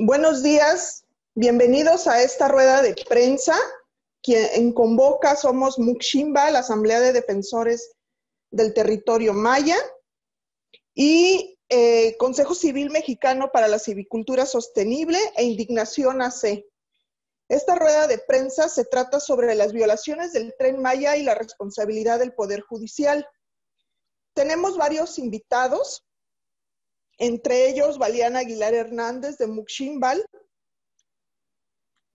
Buenos días, bienvenidos a esta rueda de prensa. Quien convoca somos Muximba, la Asamblea de Defensores del Territorio Maya, y Consejo Civil Mexicano para la Silvicultura Sostenible e Indignación AC. Esta rueda de prensa se trata sobre las violaciones del Tren Maya y la responsabilidad del Poder Judicial. Tenemos varios invitados, entre ellos Valiana Aguilar Hernández de Muximbal,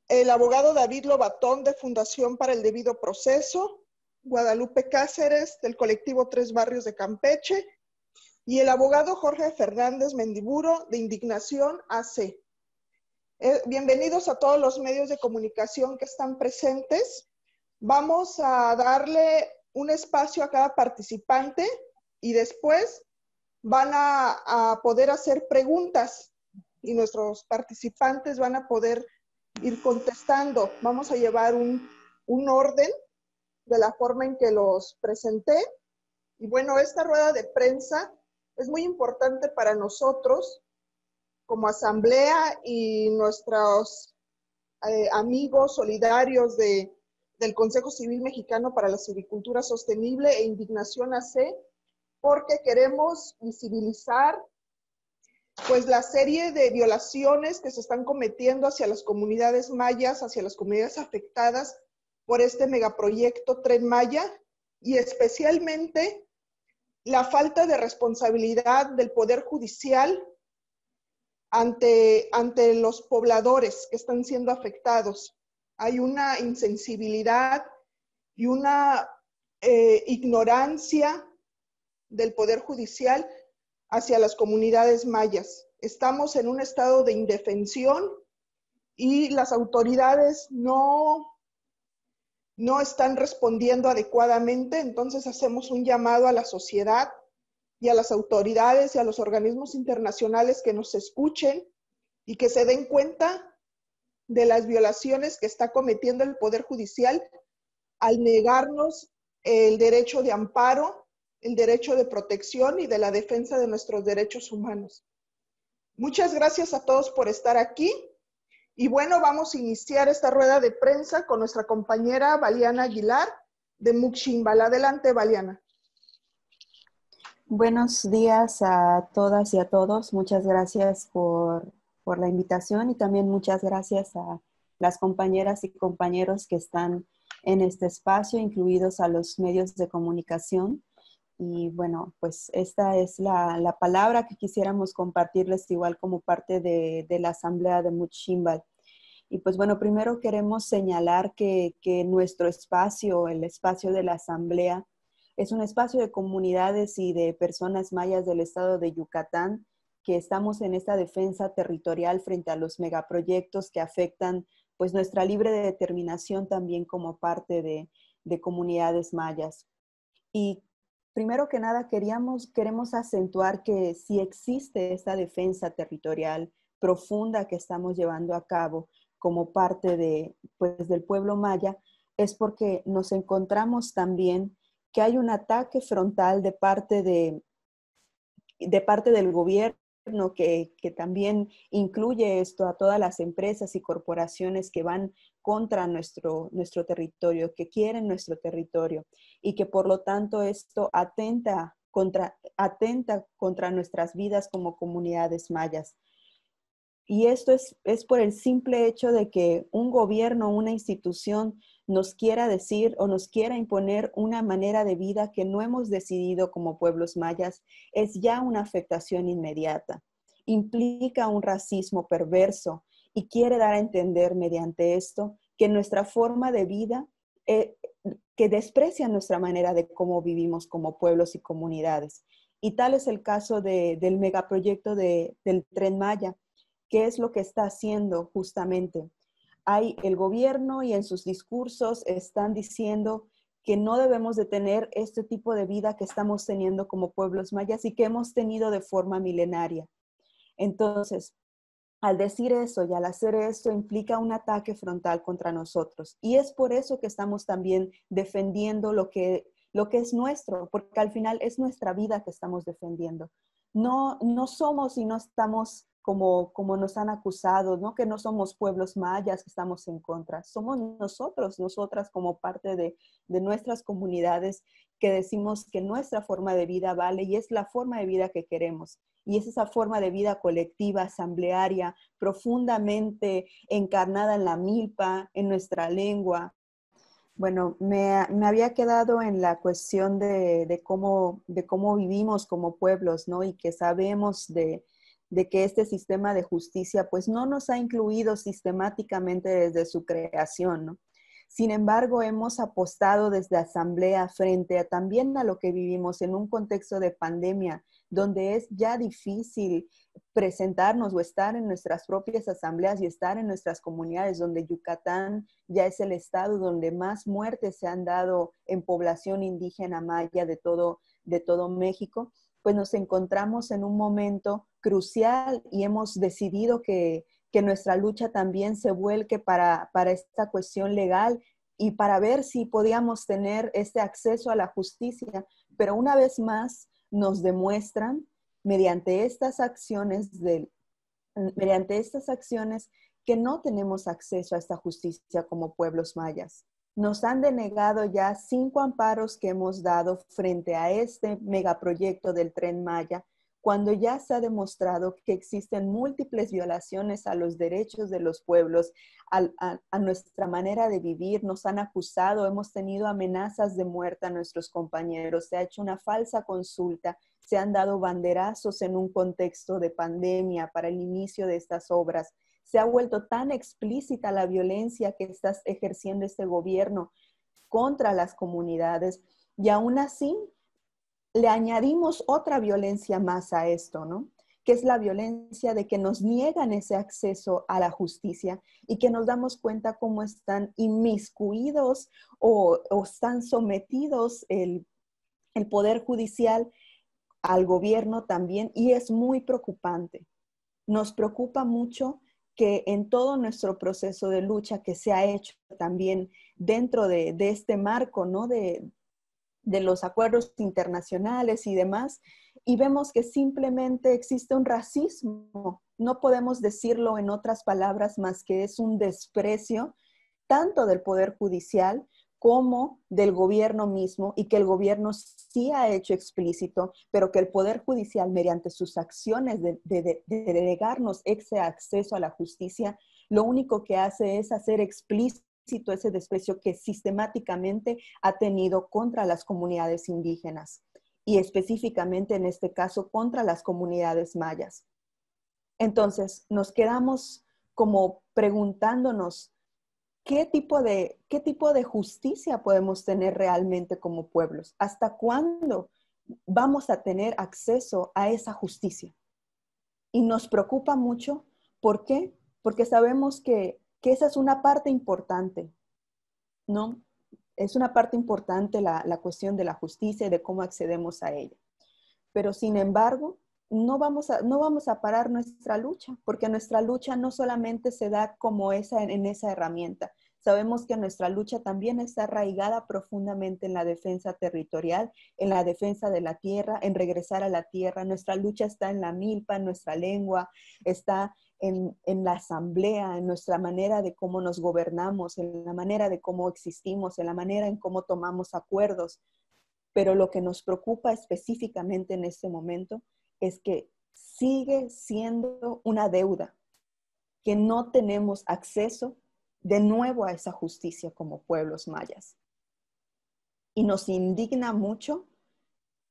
el abogado David Lobatón de Fundación para el Debido Proceso, Guadalupe Cáceres del colectivo Tres Barrios de Campeche y el abogado Jorge Fernández Mendiburo de Indignación AC. Bienvenidos a todos los medios de comunicación que están presentes. Vamos a darle un espacio a cada participante y después van a poder hacer preguntas y nuestros participantes van a poder ir contestando. Vamos a llevar un orden de la forma en que los presenté. Y bueno, esta rueda de prensa es muy importante para nosotros como asamblea y nuestros amigos solidarios del Consejo Civil Mexicano para la Silvicultura Sostenible e Indignación AC, porque queremos visibilizar pues la serie de violaciones que se están cometiendo hacia las comunidades mayas, hacia las comunidades afectadas por este megaproyecto Tren Maya, y especialmente la falta de responsabilidad del Poder Judicial ante los pobladores que están siendo afectados. Hay una insensibilidad y una ignorancia del Poder Judicial hacia las comunidades mayas. Estamos en un estado de indefensión y las autoridades no están respondiendo adecuadamente. Entonces hacemos un llamado a la sociedad y a las autoridades y a los organismos internacionales que nos escuchen y que se den cuenta de las violaciones que está cometiendo el Poder Judicial al negarnos el derecho de amparo, el derecho de protección y de la defensa de nuestros derechos humanos. Muchas gracias a todos por estar aquí. Y bueno, vamos a iniciar esta rueda de prensa con nuestra compañera Valiana Aguilar de Muximbal. Adelante, Valiana. Buenos días a todas y a todos. Muchas gracias por la invitación y también muchas gracias a las compañeras y compañeros que están en este espacio, incluidos a los medios de comunicación. Y bueno, pues esta es la palabra que quisiéramos compartirles igual como parte de la Asamblea de Muximbal. Y pues bueno, primero queremos señalar que nuestro espacio, el espacio de la Asamblea, es un espacio de comunidades y de personas mayas del estado de Yucatán que estamos en esta defensa territorial frente a los megaproyectos que afectan pues nuestra libre determinación también como parte de comunidades mayas. Y primero que nada queremos acentuar que si existe esta defensa territorial profunda que estamos llevando a cabo como parte del pueblo maya, es porque nos encontramos también que hay un ataque frontal de parte del gobierno que también incluye esto a todas las empresas y corporaciones que van contra nuestro territorio, que quieren nuestro territorio y que por lo tanto esto atenta contra nuestras vidas como comunidades mayas. Y esto es por el simple hecho de que un gobierno, una institución nos quiera decir o nos quiera imponer una manera de vida que no hemos decidido como pueblos mayas, es ya una afectación inmediata. Implica un racismo perverso y quiere dar a entender mediante esto que nuestra forma de vida, que desprecia nuestra manera de cómo vivimos como pueblos y comunidades. Y tal es el caso del megaproyecto del Tren Maya. ¿Qué es lo que está haciendo justamente? El gobierno y en sus discursos están diciendo que no debemos de tener este tipo de vida que estamos teniendo como pueblos mayas y que hemos tenido de forma milenaria. Entonces, al decir eso y al hacer esto implica un ataque frontal contra nosotros. Y es por eso que estamos también defendiendo lo que es nuestro, porque al final es nuestra vida que estamos defendiendo. No somos y no estamos como nos han acusado, ¿no? Que no somos pueblos mayas, que estamos en contra. Somos nosotros, nosotras como parte de nuestras comunidades que decimos que nuestra forma de vida vale y es la forma de vida que queremos. Y es esa forma de vida colectiva, asamblearia, profundamente encarnada en la milpa, en nuestra lengua. Bueno, me había quedado en la cuestión de cómo vivimos como pueblos, ¿no? Y que sabemos de que este sistema de justicia pues no nos ha incluido sistemáticamente desde su creación, ¿no? Sin embargo, hemos apostado desde Asamblea frente a también a lo que vivimos en un contexto de pandemia, donde es ya difícil presentarnos o estar en nuestras propias asambleas y estar en nuestras comunidades, donde Yucatán ya es el estado donde más muertes se han dado en población indígena maya de todo México, pues nos encontramos en un momento crucial y hemos decidido que nuestra lucha también se vuelque para esta cuestión legal y para ver si podíamos tener este acceso a la justicia. Pero una vez más nos demuestran mediante estas acciones que no tenemos acceso a esta justicia como pueblos mayas. Nos han denegado ya 5 amparos que hemos dado frente a este megaproyecto del Tren Maya, cuando ya se ha demostrado que existen múltiples violaciones a los derechos de los pueblos, a nuestra manera de vivir. Nos han acusado, hemos tenido amenazas de muerte a nuestros compañeros, se ha hecho una falsa consulta, se han dado banderazos en un contexto de pandemia para el inicio de estas obras. Se ha vuelto tan explícita la violencia que está ejerciendo este gobierno contra las comunidades y aún así le añadimos otra violencia más a esto, ¿no? Que es la violencia de que nos niegan ese acceso a la justicia y que nos damos cuenta cómo están inmiscuidos o están sometidos el Poder Judicial al gobierno también, y es muy preocupante. Nos preocupa mucho que en todo nuestro proceso de lucha que se ha hecho también dentro de este marco, ¿no? de los acuerdos internacionales y demás, y vemos que simplemente existe un racismo. No podemos decirlo en otras palabras más que es un desprecio tanto del Poder Judicial como del gobierno mismo, y que el gobierno sí ha hecho explícito, pero que el Poder Judicial, mediante sus acciones de denegarnos ese acceso a la justicia, lo único que hace es hacer explícito ese desprecio que sistemáticamente ha tenido contra las comunidades indígenas y específicamente en este caso contra las comunidades mayas. Entonces, nos quedamos como preguntándonos ¿qué tipo de justicia podemos tener realmente como pueblos? ¿Hasta cuándo vamos a tener acceso a esa justicia? Y nos preocupa mucho. ¿Por qué? Porque sabemos que esa es una parte importante, ¿no? Es una parte importante la cuestión de la justicia y de cómo accedemos a ella. Pero sin embargo, no vamos a parar nuestra lucha, porque nuestra lucha no solamente se da como en esa herramienta. Sabemos que nuestra lucha también está arraigada profundamente en la defensa territorial, en la defensa de la tierra, en regresar a la tierra. Nuestra lucha está en la milpa, en nuestra lengua, está en la asamblea, en nuestra manera de cómo nos gobernamos, en la manera de cómo existimos, en la manera en cómo tomamos acuerdos. Pero lo que nos preocupa específicamente en este momento es que sigue siendo una deuda, que no tenemos acceso de nuevo a esa justicia como pueblos mayas. Y nos indigna mucho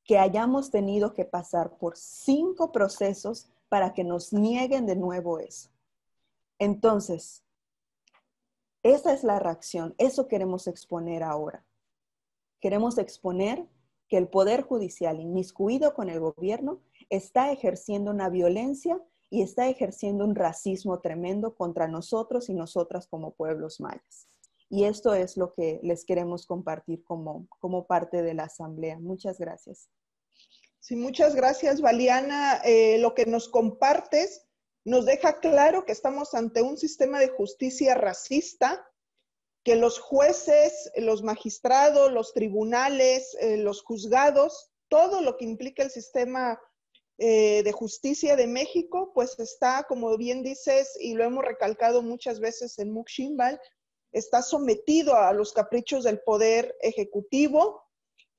que hayamos tenido que pasar por 5 procesos para que nos nieguen de nuevo eso. Entonces, esa es la reacción, eso queremos exponer ahora. Queremos exponer que el Poder Judicial, inmiscuido con el gobierno, está ejerciendo una violencia y está ejerciendo un racismo tremendo contra nosotros y nosotras como pueblos mayas. Y esto es lo que les queremos compartir como parte de la asamblea. Muchas gracias. Sí, muchas gracias, Valiana. Lo que nos compartes nos deja claro que estamos ante un sistema de justicia racista, que los jueces, los magistrados, los tribunales, los juzgados, todo lo que implica el sistema de Justicia de México, pues está, como bien dices, y lo hemos recalcado muchas veces en MOOC Ximbal, está sometido a los caprichos del poder ejecutivo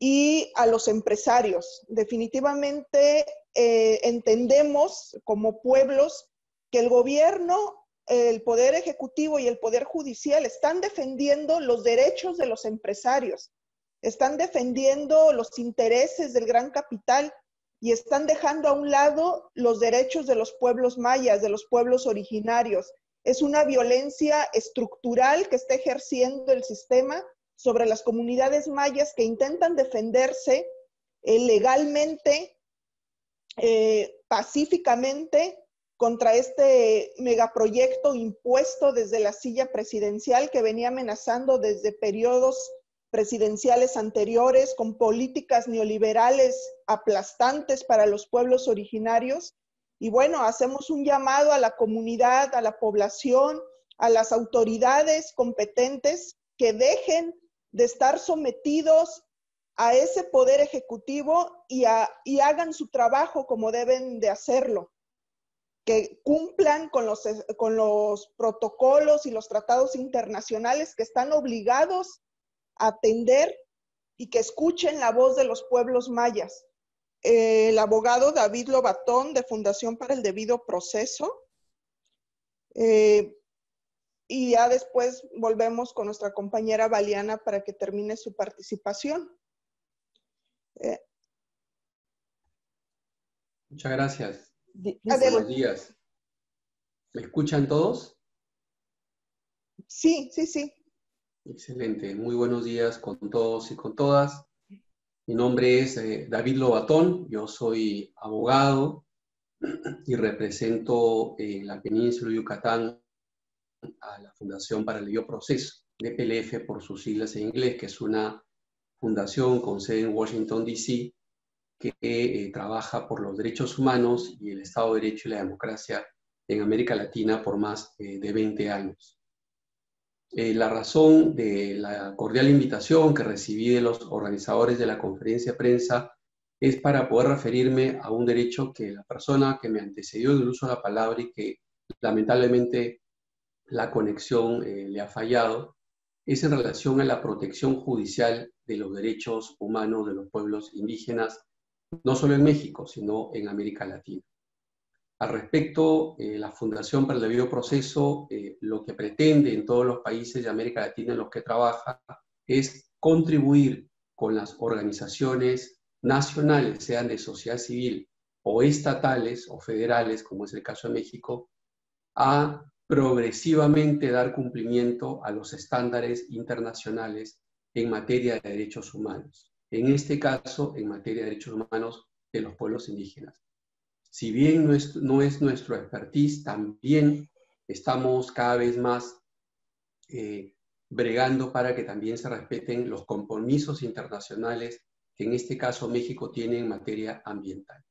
y a los empresarios. Definitivamente entendemos como pueblos que el gobierno, el poder ejecutivo y el poder judicial están defendiendo los derechos de los empresarios, están defendiendo los intereses del gran capital y están dejando a un lado los derechos de los pueblos mayas, de los pueblos originarios. Es una violencia estructural que está ejerciendo el sistema sobre las comunidades mayas que intentan defenderse legalmente, pacíficamente, contra este megaproyecto impuesto desde la silla presidencial que venía amenazando desde periodos presidenciales anteriores con políticas neoliberales aplastantes para los pueblos originarios. Y bueno, hacemos un llamado a la comunidad, a la población, a las autoridades competentes que dejen de estar sometidos a ese poder ejecutivo y hagan su trabajo como deben de hacerlo, que cumplan con los protocolos y los tratados internacionales que están obligados a atender y que escuchen la voz de los pueblos mayas. El abogado David Lobatón, de Fundación para el Debido Proceso, y ya después volvemos con nuestra compañera Valiana para que termine su participación. Muchas gracias. Buenos días. ¿Me escuchan todos? Sí, sí, sí. Excelente. Muy buenos días con todos y con todas. Mi nombre es David Lobatón. Yo soy abogado y represento en la península de Yucatán a la Fundación para el Debido Proceso, DPLF por sus siglas en inglés, que es una fundación con sede en Washington, D.C., que trabaja por los derechos humanos y el Estado de Derecho y la democracia en América Latina por más de 20 años. La razón de la cordial invitación que recibí de los organizadores de la conferencia de prensa es para poder referirme a un derecho que la persona que me antecedió en el uso de la palabra y que lamentablemente la conexión le ha fallado, es en relación a la protección judicial de los derechos humanos de los pueblos indígenas, no solo en México, sino en América Latina. Al respecto, la Fundación para el Debido Proceso lo que pretende en todos los países de América Latina en los que trabaja es contribuir con las organizaciones nacionales, sean de sociedad civil o estatales o federales, como es el caso de México, a progresivamente dar cumplimiento a los estándares internacionales en materia de derechos humanos. En este caso, en materia de derechos humanos de los pueblos indígenas. Si bien no es nuestro expertise, también estamos cada vez más bregando para que también se respeten los compromisos internacionales que en este caso México tiene en materia ambiental.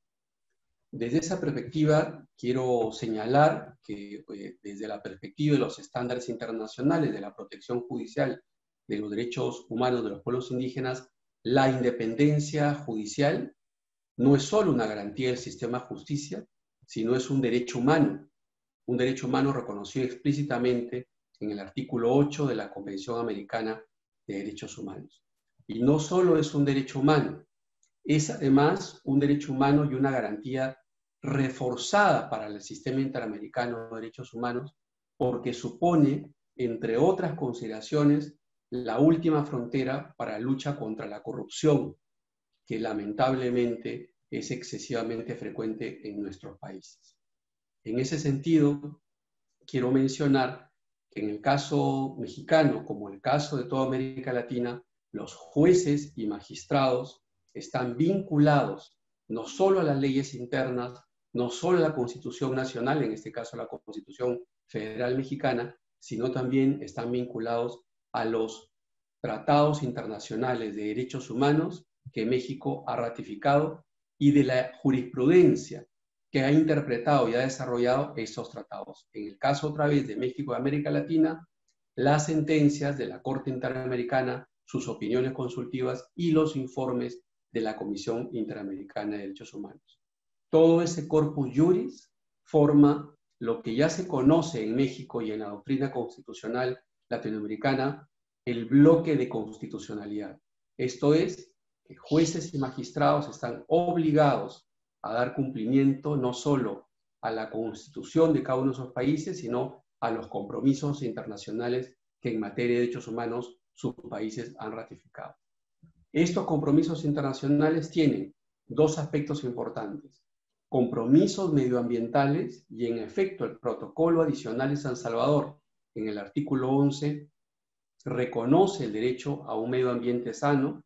Desde esa perspectiva, quiero señalar que desde la perspectiva de los estándares internacionales de la protección judicial de los derechos humanos de los pueblos indígenas, la independencia judicial no es solo una garantía del sistema de justicia, sino es un derecho humano reconocido explícitamente en el artículo 8 de la Convención Americana de Derechos Humanos. Y no solo es un derecho humano, es además un derecho humano y una garantía reforzada para el sistema interamericano de derechos humanos, porque supone, entre otras consideraciones, la última frontera para la lucha contra la corrupción, que lamentablemente es excesivamente frecuente en nuestros países. En ese sentido, quiero mencionar que en el caso mexicano, como en el caso de toda América Latina, los jueces y magistrados están vinculados no solo a las leyes internas, no solo a la Constitución Nacional, en este caso a la Constitución Federal Mexicana, sino también están vinculados a los tratados internacionales de derechos humanos que México ha ratificado y de la jurisprudencia que ha interpretado y ha desarrollado estos tratados. En el caso otra vez de México y América Latina, las sentencias de la Corte Interamericana, sus opiniones consultivas y los informes de la Comisión Interamericana de Derechos Humanos. Todo ese corpus juris forma lo que ya se conoce en México y en la doctrina constitucional latinoamericana, el bloque de constitucionalidad. Esto es, que jueces y magistrados están obligados a dar cumplimiento no solo a la constitución de cada uno de esos países, sino a los compromisos internacionales que en materia de derechos humanos sus países han ratificado. Estos compromisos internacionales tienen dos aspectos importantes: compromisos medioambientales, y en efecto el protocolo adicional de San Salvador, en el artículo 11, reconoce el derecho a un medio ambiente sano,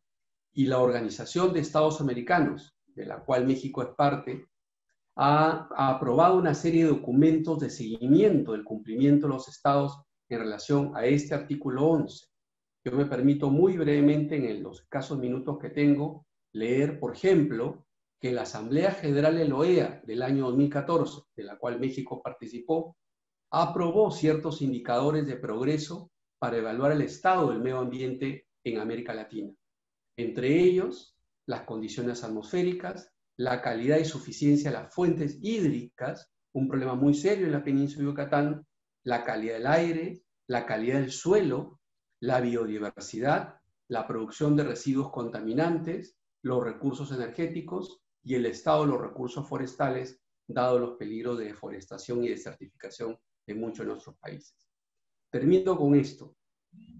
y la Organización de Estados Americanos, de la cual México es parte, ha aprobado una serie de documentos de seguimiento del cumplimiento de los estados en relación a este artículo 11. Yo me permito muy brevemente, en los escasos minutos que tengo, leer, por ejemplo, que la Asamblea General de la OEA del año 2014, de la cual México participó, aprobó ciertos indicadores de progreso para evaluar el estado del medio ambiente en América Latina. Entre ellos, las condiciones atmosféricas, la calidad y suficiencia de las fuentes hídricas, un problema muy serio en la península de Yucatán, la calidad del aire, la calidad del suelo, la biodiversidad, la producción de residuos contaminantes, los recursos energéticos y el estado de los recursos forestales, dado los peligros de deforestación y desertificación de muchos de nuestros países. Termino con esto.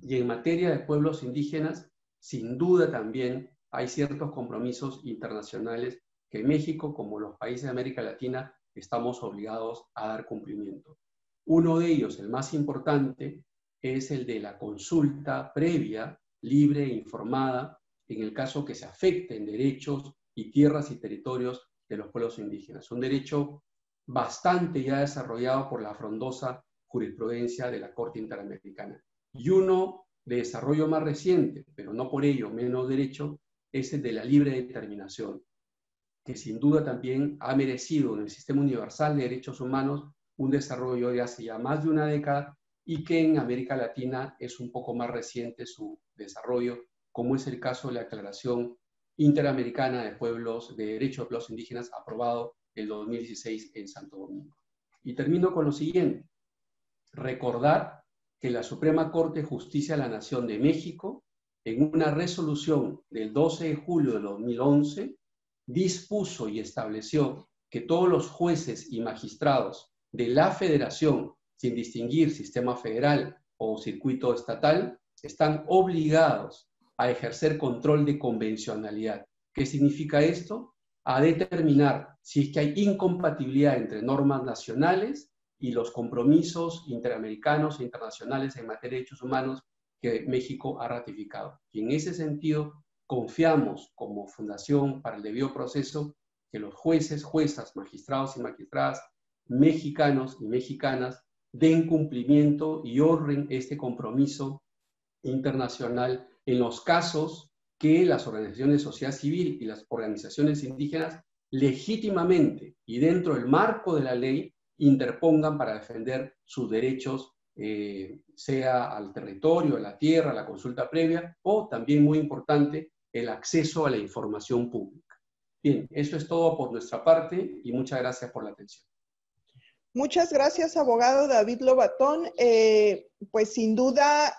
Y en materia de pueblos indígenas, sin duda también hay ciertos compromisos internacionales que México, como los países de América Latina, estamos obligados a dar cumplimiento. Uno de ellos, el más importante, es el de la consulta previa, libre e informada, en el caso que se afecten derechos y tierras y territorios de los pueblos indígenas. Un derecho bastante ya desarrollado por la frondosa jurisprudencia de la Corte Interamericana. Y uno de desarrollo más reciente, pero no por ello menos derecho, es el de la libre determinación, que sin duda también ha merecido en el Sistema Universal de Derechos Humanos un desarrollo de hace ya más de una década, y que en América Latina es un poco más reciente su desarrollo, como es el caso de la Declaración Interamericana de Derechos de Pueblos Indígenas, aprobado en 2016 en Santo Domingo. Y termino con lo siguiente: recordar que la Suprema Corte de Justicia de la Nación de México, en una resolución del 12 de julio de 2011, dispuso y estableció que todos los jueces y magistrados de la Federación, sin distinguir sistema federal o circuito estatal, están obligados a ejercer control de convencionalidad. ¿Qué significa esto? A determinar si es que hay incompatibilidad entre normas nacionales y los compromisos interamericanos e internacionales en materia de derechos humanos que México ha ratificado. Y en ese sentido, confiamos como Fundación para el Debido Proceso que los jueces, juezas, magistrados y magistradas mexicanos y mexicanas den cumplimiento y honren este compromiso internacional en los casos que las organizaciones de sociedad civil y las organizaciones indígenas legítimamente y dentro del marco de la ley interpongan para defender sus derechos, sea al territorio, a la tierra, a la consulta previa, o también muy importante, el acceso a la información pública. Bien, eso es todo por nuestra parte y muchas gracias por la atención. Muchas gracias, abogado David Lobatón. Pues sin duda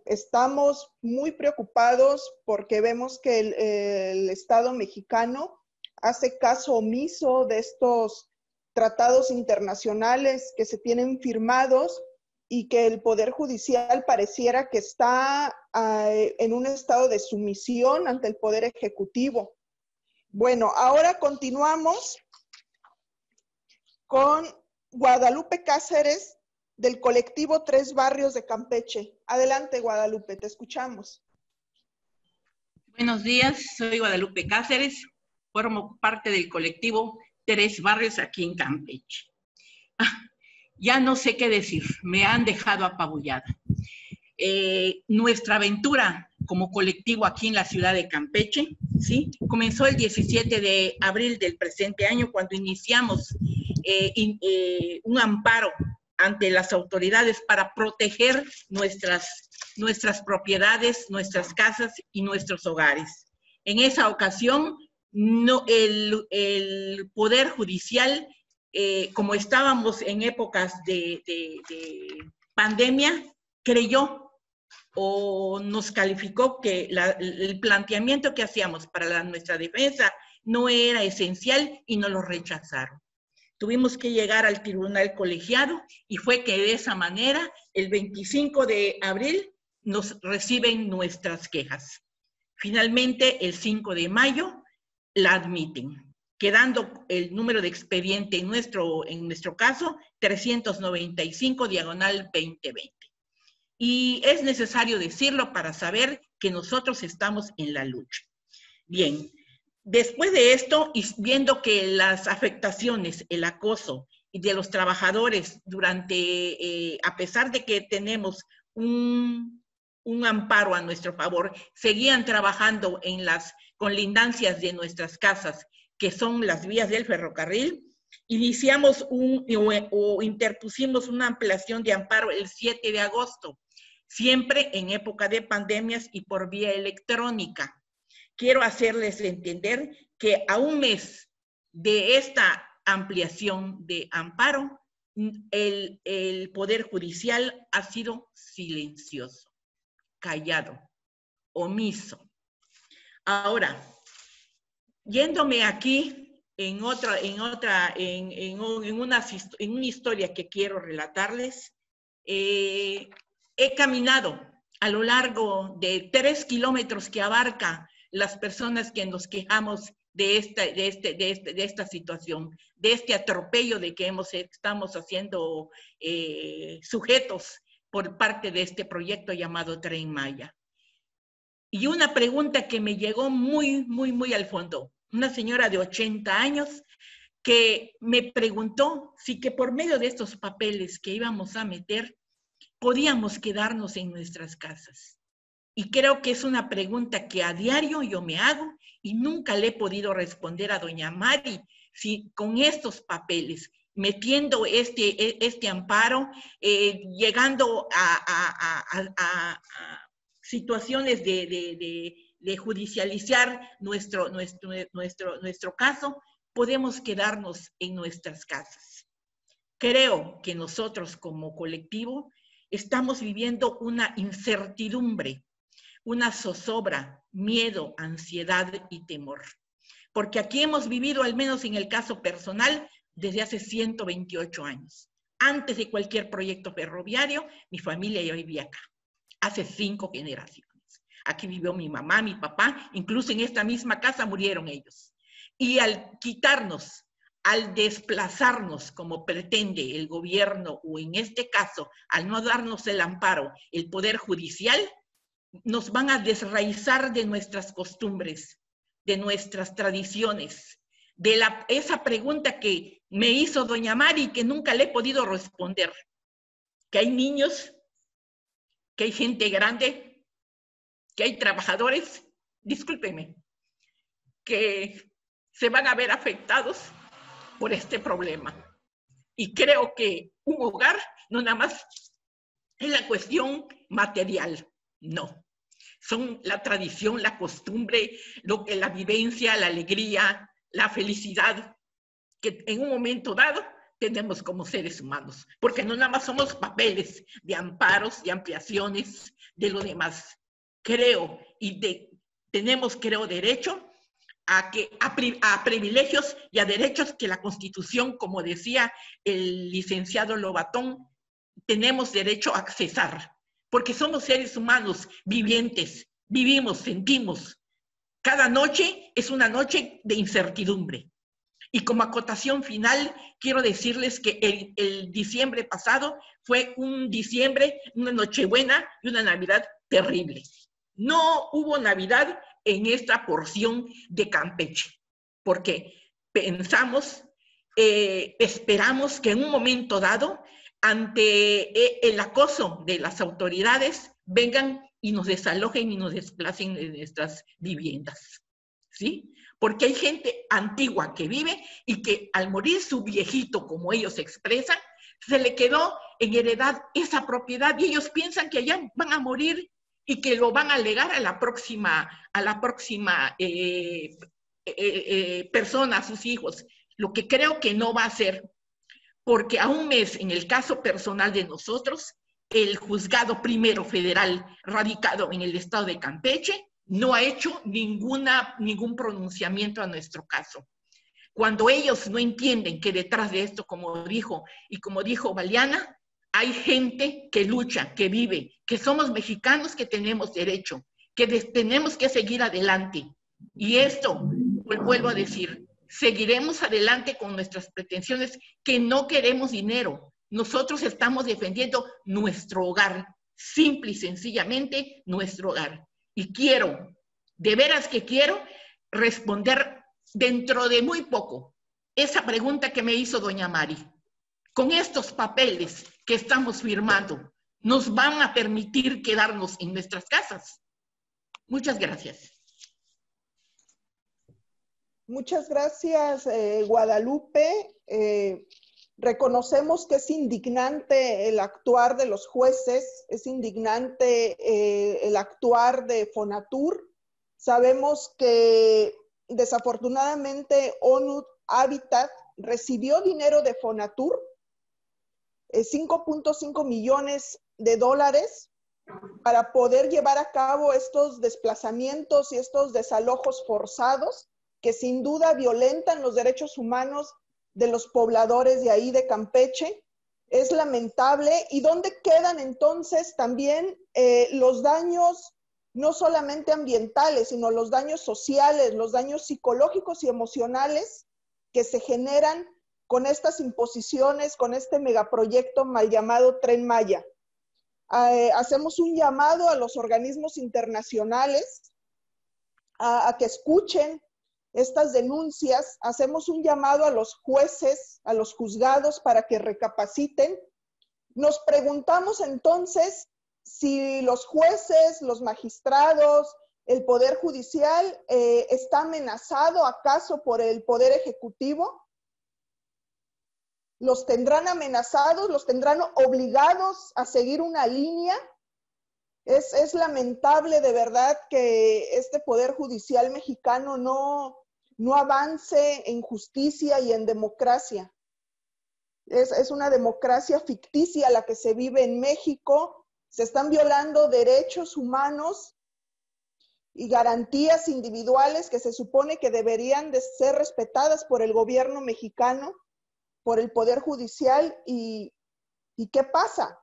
estamos muy preocupados porque vemos que el Estado mexicano hace caso omiso de estos tratados internacionales que se tienen firmados y que el Poder Judicial pareciera que está en un estado de sumisión ante el Poder Ejecutivo. Bueno, ahora continuamos con Guadalupe Cáceres, del colectivo Tres Barrios de Campeche. Adelante, Guadalupe, te escuchamos. Buenos días, soy Guadalupe Cáceres, formo parte del colectivo Tres Barrios aquí en Campeche. Ya no sé qué decir, me han dejado apabullada. Nuestra aventura como colectivo aquí en la ciudad de Campeche, ¿sí? Comenzó el 17 de abril del presente año, cuando iniciamos un amparo ante las autoridades para proteger nuestras propiedades, nuestras casas y nuestros hogares. En esa ocasión no, el Poder Judicial, como estábamos en épocas de pandemia, creyó o nos calificó que el planteamiento que hacíamos para nuestra defensa no era esencial y nos lo rechazaron. Tuvimos que llegar al tribunal colegiado y fue que de esa manera, el 25 de abril, nos reciben nuestras quejas. Finalmente, el 5 de mayo, la admiten, quedando el número de expediente en nuestro caso, 395/2020. Y es necesario decirlo para saber que nosotros estamos en la lucha. Bien, después de esto, y viendo que las afectaciones, el acoso de los trabajadores durante, a pesar de que tenemos un amparo a nuestro favor, seguían trabajando en las colindancias de nuestras casas, que son las vías del ferrocarril, iniciamos o interpusimos una ampliación de amparo el 7 de agosto, siempre en época de pandemias y por vía electrónica. Quiero hacerles entender que a un mes de esta ampliación de amparo, el Poder Judicial ha sido silencioso, callado, omiso. Ahora, yéndome aquí en una historia que quiero relatarles, he caminado a lo largo de 3 kilómetros que abarca las personas que nos quejamos de esta situación, de este atropello de que estamos haciendo sujetos por parte de este proyecto llamado Tren Maya. Y una pregunta que me llegó muy, muy, muy al fondo. Una señora de 80 años que me preguntó si que por medio de estos papeles que íbamos a meter, podíamos quedarnos en nuestras casas. Y creo que es una pregunta que a diario yo me hago y nunca le he podido responder a doña Mari si con estos papeles, metiendo este amparo, llegando a situaciones de judicializar nuestro caso, podemos quedarnos en nuestras casas. Creo que nosotros como colectivo estamos viviendo una incertidumbre, una zozobra, miedo, ansiedad y temor. Porque aquí hemos vivido, al menos en el caso personal, desde hace 128 años. Antes de cualquier proyecto ferroviario, mi familia ya vivía acá. Hace 5 generaciones. Aquí vivió mi mamá, mi papá, incluso en esta misma casa murieron ellos. Y al quitarnos, al desplazarnos como pretende el gobierno, o en este caso, al no darnos el amparo, el Poder Judicial, nos van a desraizar de nuestras costumbres, de nuestras tradiciones, de esa pregunta que me hizo doña Mari que nunca le he podido responder, que hay niños, que hay gente grande, que hay trabajadores, discúlpenme, que se van a ver afectados por este problema. Y creo que un hogar no nada más es la cuestión material, no. Son la tradición, la costumbre, la vivencia, la alegría, la felicidad que en un momento dado tenemos como seres humanos, porque no nada más somos papeles de amparos, de ampliaciones, de lo demás. Creo, tenemos, creo, derecho a privilegios y a derechos que la Constitución, como decía el licenciado Lobatón, tenemos derecho a accesar, porque somos seres humanos vivientes, vivimos, sentimos. Cada noche es una noche de incertidumbre. Y como acotación final, quiero decirles que el diciembre pasado fue un diciembre, una Nochebuena y una Navidad terrible. No hubo Navidad en esta porción de Campeche, porque pensamos, esperamos que en un momento dado, ante el acoso de las autoridades, vengan y nos desalojen y nos desplacen de nuestras viviendas, ¿sí? Porque hay gente antigua que vive y que al morir su viejito, como ellos expresan, se le quedó en heredad esa propiedad y ellos piensan que allá van a morir y que lo van a legar a la próxima persona, a sus hijos. Lo que creo que no va a hacer, porque a un mes, en el caso personal de nosotros, el juzgado primero federal radicado en el estado de Campeche no ha hecho ningún pronunciamiento a nuestro caso. Cuando ellos no entienden que detrás de esto, como dijo Valiana, hay gente que lucha, que vive, que somos mexicanos, que tenemos derecho, que tenemos que seguir adelante. Y esto, vuelvo a decir, seguiremos adelante con nuestras pretensiones, que no queremos dinero. Nosotros estamos defendiendo nuestro hogar, simple y sencillamente nuestro hogar. Y quiero, de veras que quiero, responder dentro de muy poco esa pregunta que me hizo doña Mari. Con estos papeles que estamos firmando, ¿nos van a permitir quedarnos en nuestras casas? Muchas gracias. Muchas gracias, Guadalupe. Reconocemos que es indignante el actuar de los jueces, es indignante el actuar de Fonatur. Sabemos que desafortunadamente ONU Habitat recibió dinero de Fonatur, 5.5 millones de dólares, para poder llevar a cabo estos desplazamientos y estos desalojos forzados que sin duda violentan los derechos humanos de los pobladores de ahí de Campeche. Es lamentable. ¿Y dónde quedan entonces también los daños, no solamente ambientales, sino los daños sociales, los daños psicológicos y emocionales que se generan con estas imposiciones, con este megaproyecto mal llamado Tren Maya? Hacemos un llamado a los organismos internacionales a que escuchen estas denuncias, hacemos un llamado a los jueces, a los juzgados para que recapaciten. Nos preguntamos entonces si los jueces, los magistrados, el Poder Judicial está amenazado acaso por el Poder Ejecutivo. ¿Los tendrán amenazados? ¿Los tendrán obligados a seguir una línea? Es lamentable de verdad que este Poder Judicial mexicano no avance en justicia y en democracia. Es una democracia ficticia la que se vive en México. Se están violando derechos humanos y garantías individuales que se supone que deberían de ser respetadas por el gobierno mexicano, por el Poder Judicial. ¿Y qué pasa?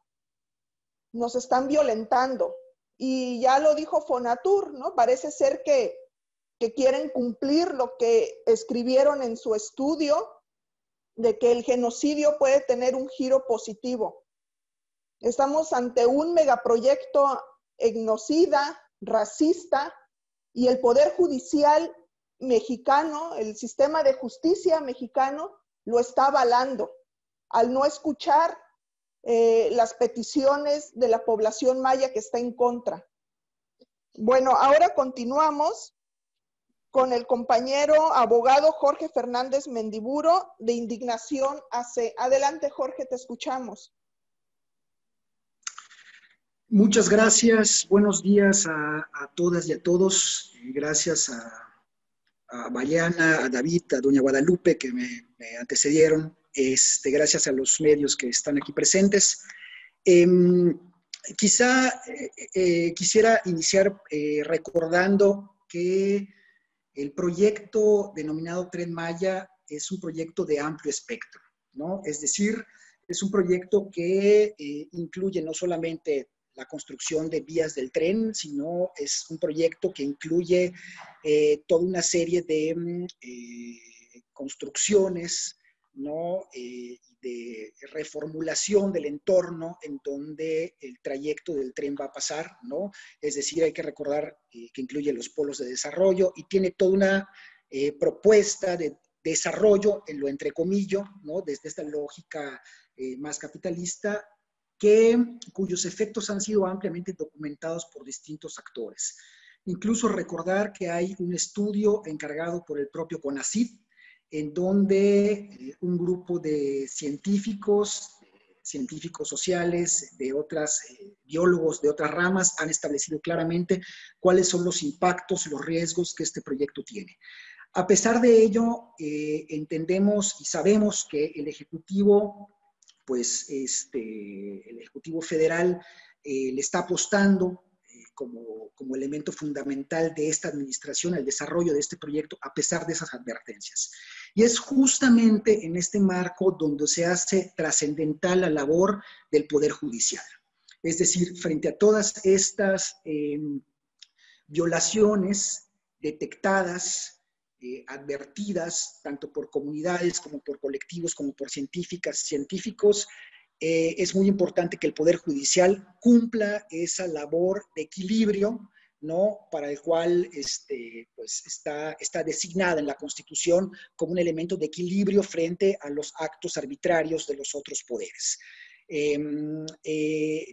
Nos están violentando. Y ya lo dijo Fonatur, ¿no? Parece ser que quieren cumplir lo que escribieron en su estudio, de que el genocidio puede tener un giro positivo. Estamos ante un megaproyecto etnocida, racista, y el Poder Judicial mexicano, el sistema de justicia mexicano, lo está avalando al no escuchar las peticiones de la población maya que está en contra. Bueno, ahora continuamos con el compañero abogado Jorge Fernández Mendiburo, de Indignación AC. Adelante, Jorge, te escuchamos. Muchas gracias. Buenos días a todas y a todos. Gracias a Valiana, a David, a doña Guadalupe, que me antecedieron. Gracias a los medios que están aquí presentes. Quisiera iniciar recordando que el proyecto denominado Tren Maya es un proyecto de amplio espectro, ¿no? Es decir, es un proyecto que incluye no solamente la construcción de vías del tren, sino es un proyecto que incluye toda una serie de construcciones, ¿no? De reformulación del entorno en donde el trayecto del tren va a pasar, ¿no? Es decir, hay que recordar que incluye los polos de desarrollo y tiene toda una propuesta de desarrollo, en lo entrecomillo, ¿no? Desde esta lógica más capitalista, cuyos efectos han sido ampliamente documentados por distintos actores. Incluso recordar que hay un estudio encargado por el propio CONACYT, en donde un grupo de científicos científicos sociales, de otras biólogos de otras ramas han establecido claramente cuáles son los impactos, los riesgos que este proyecto tiene. A pesar de ello, entendemos y sabemos que el Ejecutivo, pues el Ejecutivo Federal le está apostando como elemento fundamental de esta administración al desarrollo de este proyecto, a pesar de esas advertencias. Y es justamente en este marco donde se hace trascendental la labor del Poder Judicial. Es decir, frente a todas estas violaciones detectadas, advertidas, tanto por comunidades como por colectivos, como por científicos, es muy importante que el Poder Judicial cumpla esa labor de equilibrio, ¿no? Para el cual pues está designada en la Constitución como un elemento de equilibrio frente a los actos arbitrarios de los otros poderes.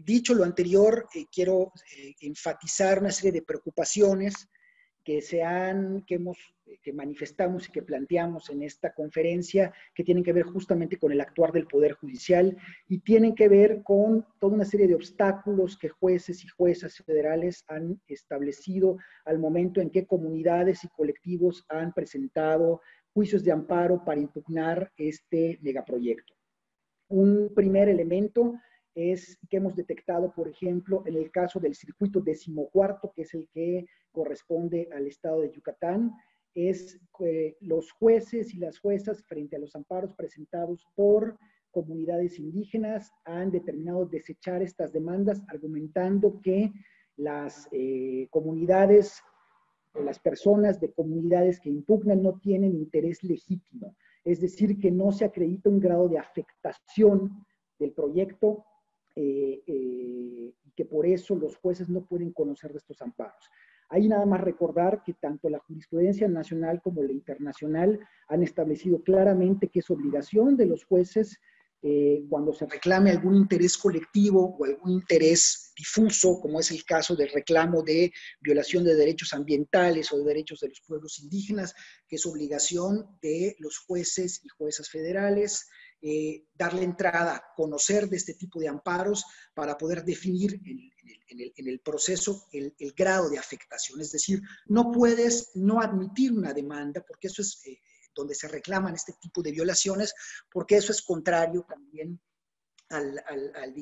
Dicho lo anterior, quiero enfatizar una serie de preocupaciones que manifestamos y que planteamos en esta conferencia, que tienen que ver justamente con el actuar del Poder Judicial y tienen que ver con toda una serie de obstáculos que jueces y juezas federales han establecido al momento en que comunidades y colectivos han presentado juicios de amparo para impugnar este megaproyecto. Un primer elemento es que hemos detectado, por ejemplo, en el caso del circuito 14º, que es el que corresponde al estado de Yucatán, es los jueces y las juezas frente a los amparos presentados por comunidades indígenas han determinado desechar estas demandas, argumentando que las comunidades o las personas de comunidades que impugnan no tienen interés legítimo. Es decir, que no se acredita un grado de afectación del proyecto y que por eso los jueces no pueden conocer de estos amparos. Hay nada más recordar que tanto la jurisprudencia nacional como la internacional han establecido claramente que es obligación de los jueces cuando se reclame algún interés colectivo o algún interés difuso, como es el caso del reclamo de violación de derechos ambientales o de derechos de los pueblos indígenas, que es obligación de los jueces y juezas federales darle entrada, conocer de este tipo de amparos para poder definir en el proceso el grado de afectación. Es decir, no puedes no admitir una demanda, porque eso es donde se reclaman este tipo de violaciones, porque eso es contrario también al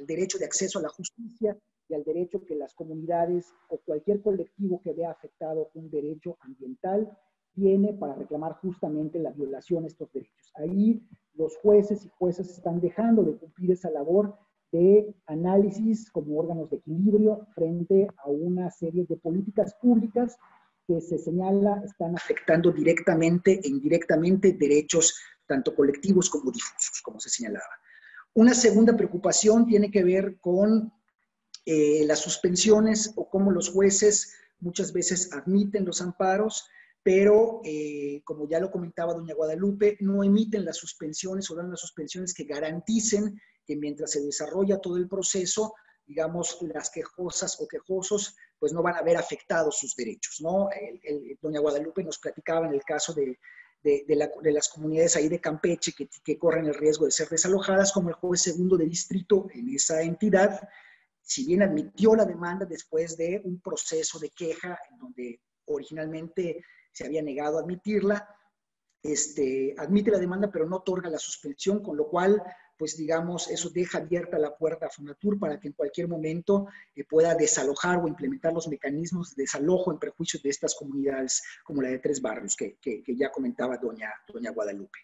derecho de acceso a la justicia y al derecho que las comunidades o cualquier colectivo que vea afectado un derecho ambiental tiene para reclamar justamente la violación de estos derechos. Ahí los jueces y juezas están dejando de cumplir esa labor de análisis como órganos de equilibrio frente a una serie de políticas públicas que se señala están afectando directamente e indirectamente derechos tanto colectivos como difusos, como se señalaba. Una segunda preocupación tiene que ver con las suspensiones o cómo los jueces muchas veces admiten los amparos, pero como ya lo comentaba doña Guadalupe, no emiten las suspensiones o dan las suspensiones que garanticen que mientras se desarrolla todo el proceso, digamos, las quejosas o quejosos, pues no van a ver afectados sus derechos, ¿no? Doña Guadalupe nos platicaba en el caso de las comunidades ahí de Campeche que corren el riesgo de ser desalojadas, como el juez segundo de distrito en esa entidad, si bien admitió la demanda después de un proceso de queja en donde originalmente se había negado a admitirla, admite la demanda pero no otorga la suspensión, con lo cual, pues digamos, eso deja abierta la puerta a Fonatur para que en cualquier momento pueda desalojar o implementar los mecanismos de desalojo en perjuicio de estas comunidades, como la de Tres Barrios, que ya comentaba doña Guadalupe.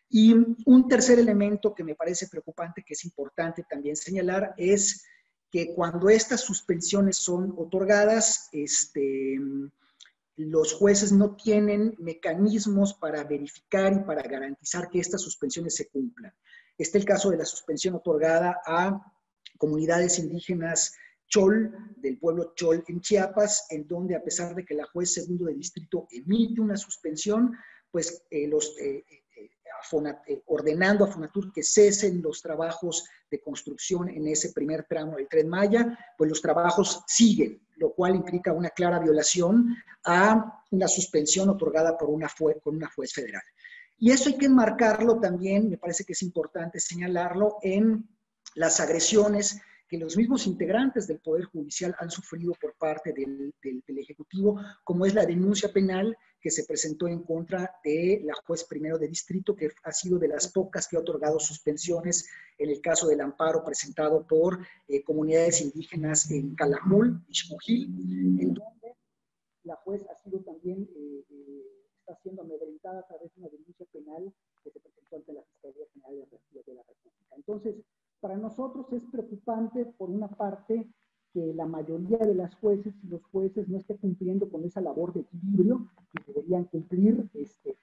Y un tercer elemento que me parece preocupante, que es importante también señalar, es que cuando estas suspensiones son otorgadas, los jueces no tienen mecanismos para verificar y para garantizar que estas suspensiones se cumplan. Este es el caso de la suspensión otorgada a comunidades indígenas Chol, del pueblo Chol en Chiapas, en donde a pesar de que la juez segundo de distrito emite una suspensión, pues ordenando a Fonatur que cesen los trabajos de construcción en ese primer tramo del Tren Maya, pues los trabajos siguen, lo cual implica una clara violación a una suspensión otorgada por una juez federal. Y eso hay que enmarcarlo también, me parece que es importante señalarlo, en las agresiones que los mismos integrantes del Poder Judicial han sufrido por parte del Ejecutivo, como es la denuncia penal que se presentó en contra de la juez primero de distrito, que ha sido de las pocas que ha otorgado suspensiones en el caso del amparo presentado por comunidades indígenas en Calakmul, Ixmujil, en donde la juez ha sido también, está siendo amedrentada a través de una denuncia penal que se presentó ante la Fiscalía General de la República. Entonces, para nosotros es preocupante, por una parte, que la mayoría de las jueces y los jueces no estén cumpliendo con esa labor de equilibrio que deberían cumplir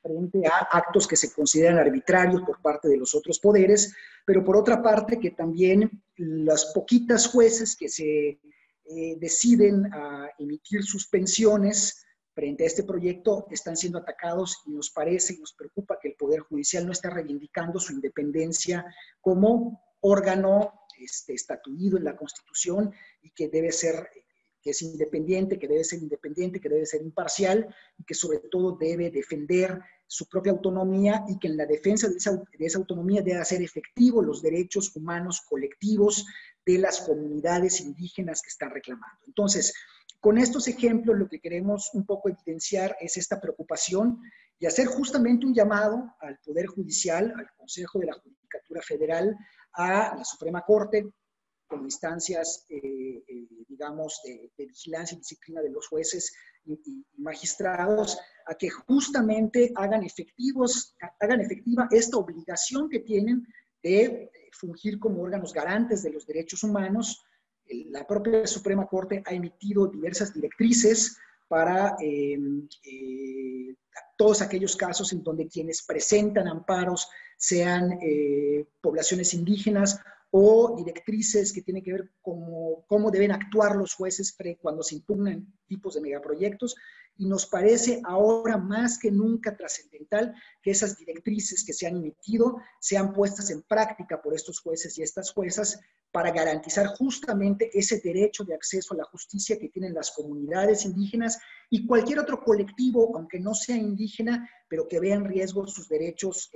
frente a actos que se consideran arbitrarios por parte de los otros poderes, pero por otra parte que también las poquitas jueces que se deciden a emitir suspensiones frente a este proyecto están siendo atacados, y nos parece y nos preocupa que el Poder Judicial no está reivindicando su independencia como órgano estatuido en la Constitución y que debe ser, que es independiente, que debe ser independiente, que debe ser imparcial y que sobre todo debe defender su propia autonomía, y que en la defensa de esa autonomía debe hacer efectivos los derechos humanos colectivos de las comunidades indígenas que están reclamando. Entonces, con estos ejemplos lo que queremos un poco evidenciar es esta preocupación y hacer justamente un llamado al Poder Judicial, al Consejo de la Judicatura Federal, a la Suprema Corte, con instancias, digamos, de vigilancia y disciplina de los jueces y magistrados, a que justamente hagan efectiva esta obligación que tienen de fungir como órganos garantes de los derechos humanos. La propia Suprema Corte ha emitido diversas directrices para todos aquellos casos en donde quienes presentan amparos sean poblaciones indígenas, o directrices que tienen que ver con cómo deben actuar los jueces cuando se impugnan tipos de megaproyectos, y nos parece ahora más que nunca trascendental que esas directrices que se han emitido sean puestas en práctica por estos jueces y estas juezas para garantizar justamente ese derecho de acceso a la justicia que tienen las comunidades indígenas y cualquier otro colectivo, aunque no sea indígena, pero que vea en riesgo sus derechos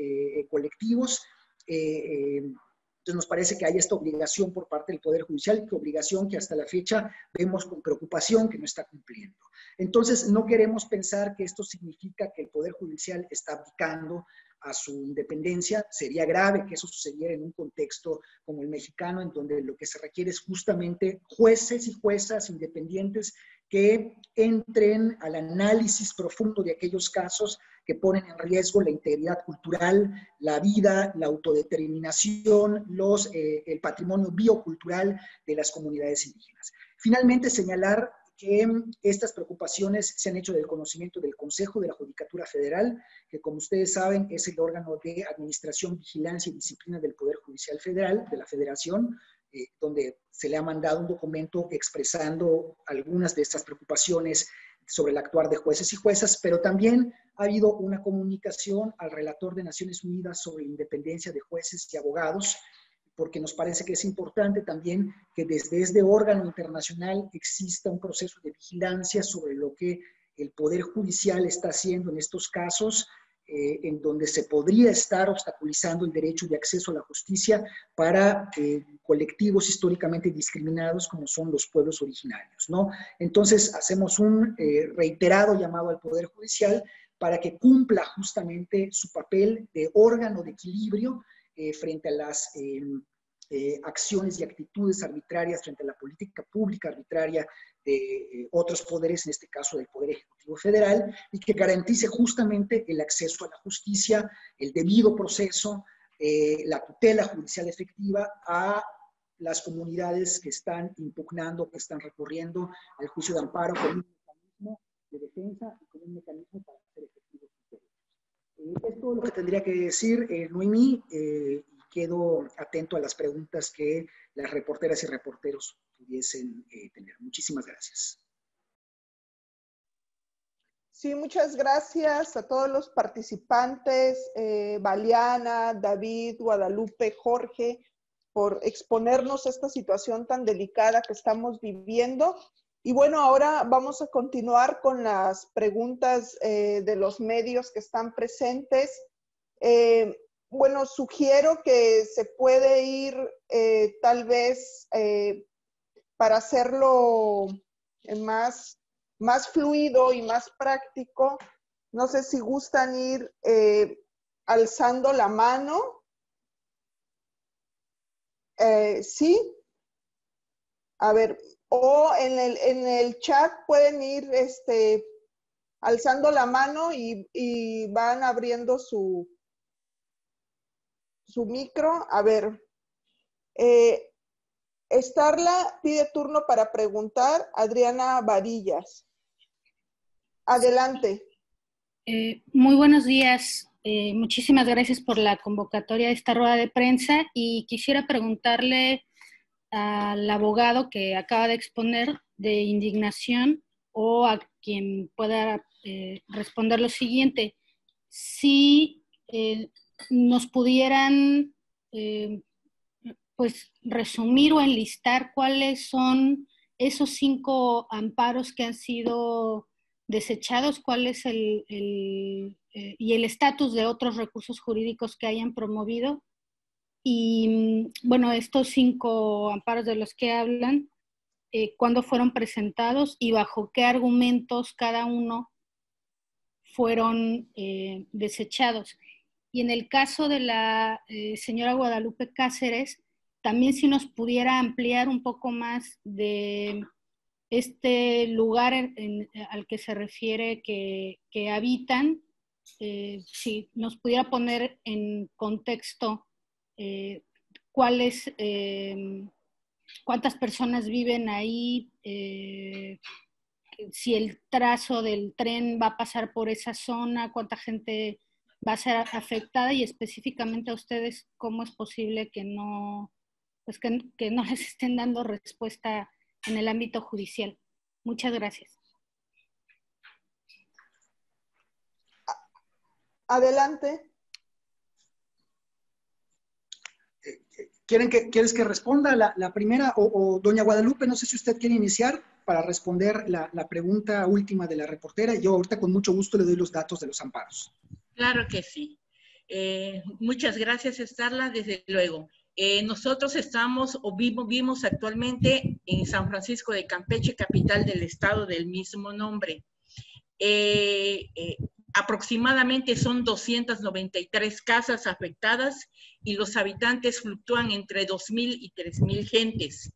colectivos. Entonces nos parece que hay esta obligación por parte del Poder Judicial, que obligación que hasta la fecha vemos con preocupación que no está cumpliendo. Entonces no queremos pensar que esto significa que el Poder Judicial está abdicando a su independencia. Sería grave que eso sucediera en un contexto como el mexicano, en donde lo que se requiere es justamente jueces y juezas independientes que entren al análisis profundo de aquellos casos que ponen en riesgo la integridad cultural, la vida, la autodeterminación, el patrimonio biocultural de las comunidades indígenas. Finalmente, señalar que estas preocupaciones se han hecho del conocimiento del Consejo de la Judicatura Federal, que como ustedes saben es el órgano de administración, vigilancia y disciplina del Poder Judicial Federal, de la Federación, donde se le ha mandado un documento expresando algunas de estas preocupaciones sobre el actuar de jueces y juezas, pero también ha habido una comunicación al relator de Naciones Unidas sobre la independencia de jueces y abogados, porque nos parece que es importante también que desde este órgano internacional exista un proceso de vigilancia sobre lo que el Poder Judicial está haciendo en estos casos, en donde se podría estar obstaculizando el derecho de acceso a la justicia para colectivos históricamente discriminados como son los pueblos originarios, ¿no? Entonces hacemos un reiterado llamado al Poder Judicial para que cumpla justamente su papel de órgano de equilibrio frente a las acciones y actitudes arbitrarias, frente a la política pública arbitraria de otros poderes, en este caso del Poder Ejecutivo Federal, y que garantice justamente el acceso a la justicia, el debido proceso, la tutela judicial efectiva a las comunidades que están impugnando, que están recurriendo al juicio de amparo con un mecanismo de defensa y con un mecanismo para hacer efectivos sus derechos. Es todo lo que tendría que decir, Noemí, y quedo atento a las preguntas que las reporteras y reporteros pudiesen tener. Muchísimas gracias. Sí, muchas gracias a todos los participantes, Valiana, David, Guadalupe, Jorge, por exponernos esta situación tan delicada que estamos viviendo. Y bueno, ahora vamos a continuar con las preguntas de los medios que están presentes. Bueno, sugiero que se puede ir tal vez para hacerlo más fluido y más práctico. No sé si gustan ir alzando la mano. Sí. A ver, o en el chat pueden ir alzando la mano y van abriendo su micro. A ver, Starla pide turno para preguntar. Adriana Varillas. Adelante. Muy buenos días. Muchísimas gracias por la convocatoria de esta rueda de prensa y quisiera preguntarle al abogado que acaba de exponer de indignación o a quien pueda responder lo siguiente. Si nos pudieran pues resumir o enlistar cuáles son esos 5 amparos que han sido desechados, cuál es y el estatus de otros recursos jurídicos que hayan promovido. Y bueno, estos 5 amparos de los que hablan, ¿cuándo fueron presentados y bajo qué argumentos cada uno fueron desechados? Y en el caso de la señora Guadalupe Cáceres, también si nos pudiera ampliar un poco más de este lugar al que se refiere que habitan, si nos pudiera poner en contexto cuántas personas viven ahí, si el trazo del tren va a pasar por esa zona, cuánta gente va a ser afectada y específicamente a ustedes cómo es posible que no les estén dando respuesta en el ámbito judicial. Muchas gracias. Adelante. ¿Quieres que responda la primera? O doña Guadalupe, no sé si usted quiere iniciar para responder la pregunta última de la reportera. Yo ahorita con mucho gusto le doy los datos de los amparos. Claro que sí. Muchas gracias, Starla, desde luego. Nosotros vivimos actualmente en San Francisco de Campeche, capital del estado del mismo nombre. Aproximadamente son 293 casas afectadas y los habitantes fluctúan entre 2,000 y 3,000 gentes.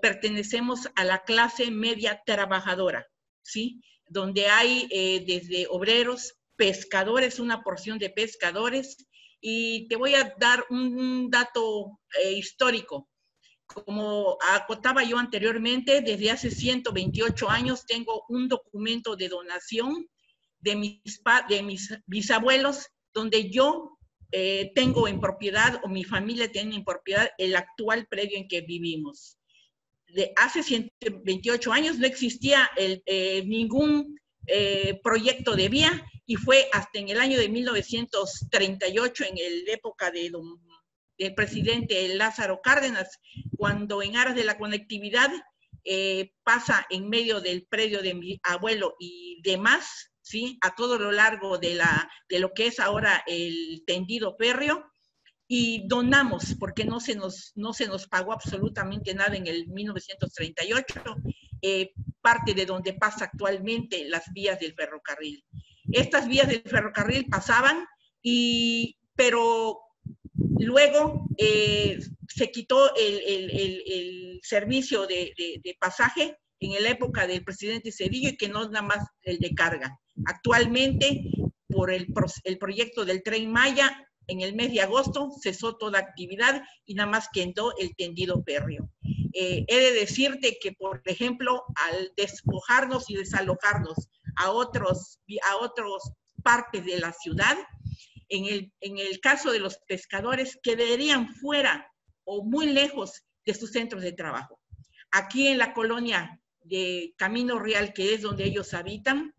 Pertenecemos a la clase media trabajadora, ¿sí? Donde hay desde obreros, pescadores, una porción de pescadores, y te voy a dar un dato histórico. Como acotaba yo anteriormente, desde hace 128 años tengo un documento de donación de mis bisabuelos, donde yo tengo en propiedad, o mi familia tiene en propiedad, el actual predio en que vivimos. De hace 128 años no existía ningún proyecto de vía, y fue hasta en el año de 1938, en la época del presidente Lázaro Cárdenas, cuando en aras de la conectividad pasa en medio del predio de mi abuelo y demás, ¿sí? A todo lo largo de lo que es ahora el tendido férreo, y donamos, porque no se nos pagó absolutamente nada en el 1938, parte de donde pasa actualmente las vías del ferrocarril. Estas vías del ferrocarril pasaban, pero luego se quitó el servicio de pasaje en la época del presidente Zedillo, y que no es nada más el de carga. Actualmente, por el proyecto del Tren Maya, en el mes de agosto cesó toda actividad y nada más quedó el tendido férreo. He de decirte que, por ejemplo, al despojarnos y desalojarnos a otros partes de la ciudad, en el caso de los pescadores, quedarían fuera o muy lejos de sus centros de trabajo. Aquí en la colonia de Camino Real, que es donde ellos habitan,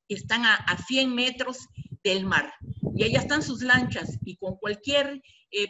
están a 100 metros del mar. Y allá están sus lanchas, y con cualquier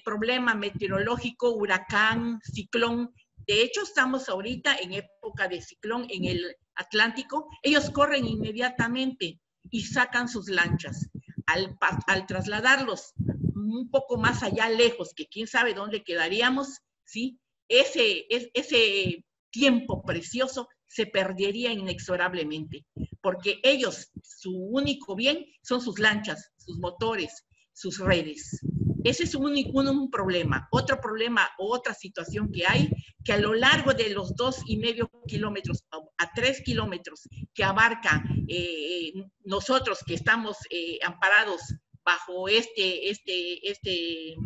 problema meteorológico, huracán, ciclón, de hecho estamos ahorita en época de ciclón en el Atlántico, ellos corren inmediatamente y sacan sus lanchas. al trasladarlos un poco más allá lejos, que quién sabe dónde quedaríamos, ¿sí? Ese tiempo precioso se perdería inexorablemente, porque ellos, su único bien son sus lanchas, sus motores, sus redes. Ese es un problema. Otro problema o otra situación que hay, que a lo largo de los 2,5 kilómetros a 3 kilómetros que abarca nosotros que estamos amparados bajo este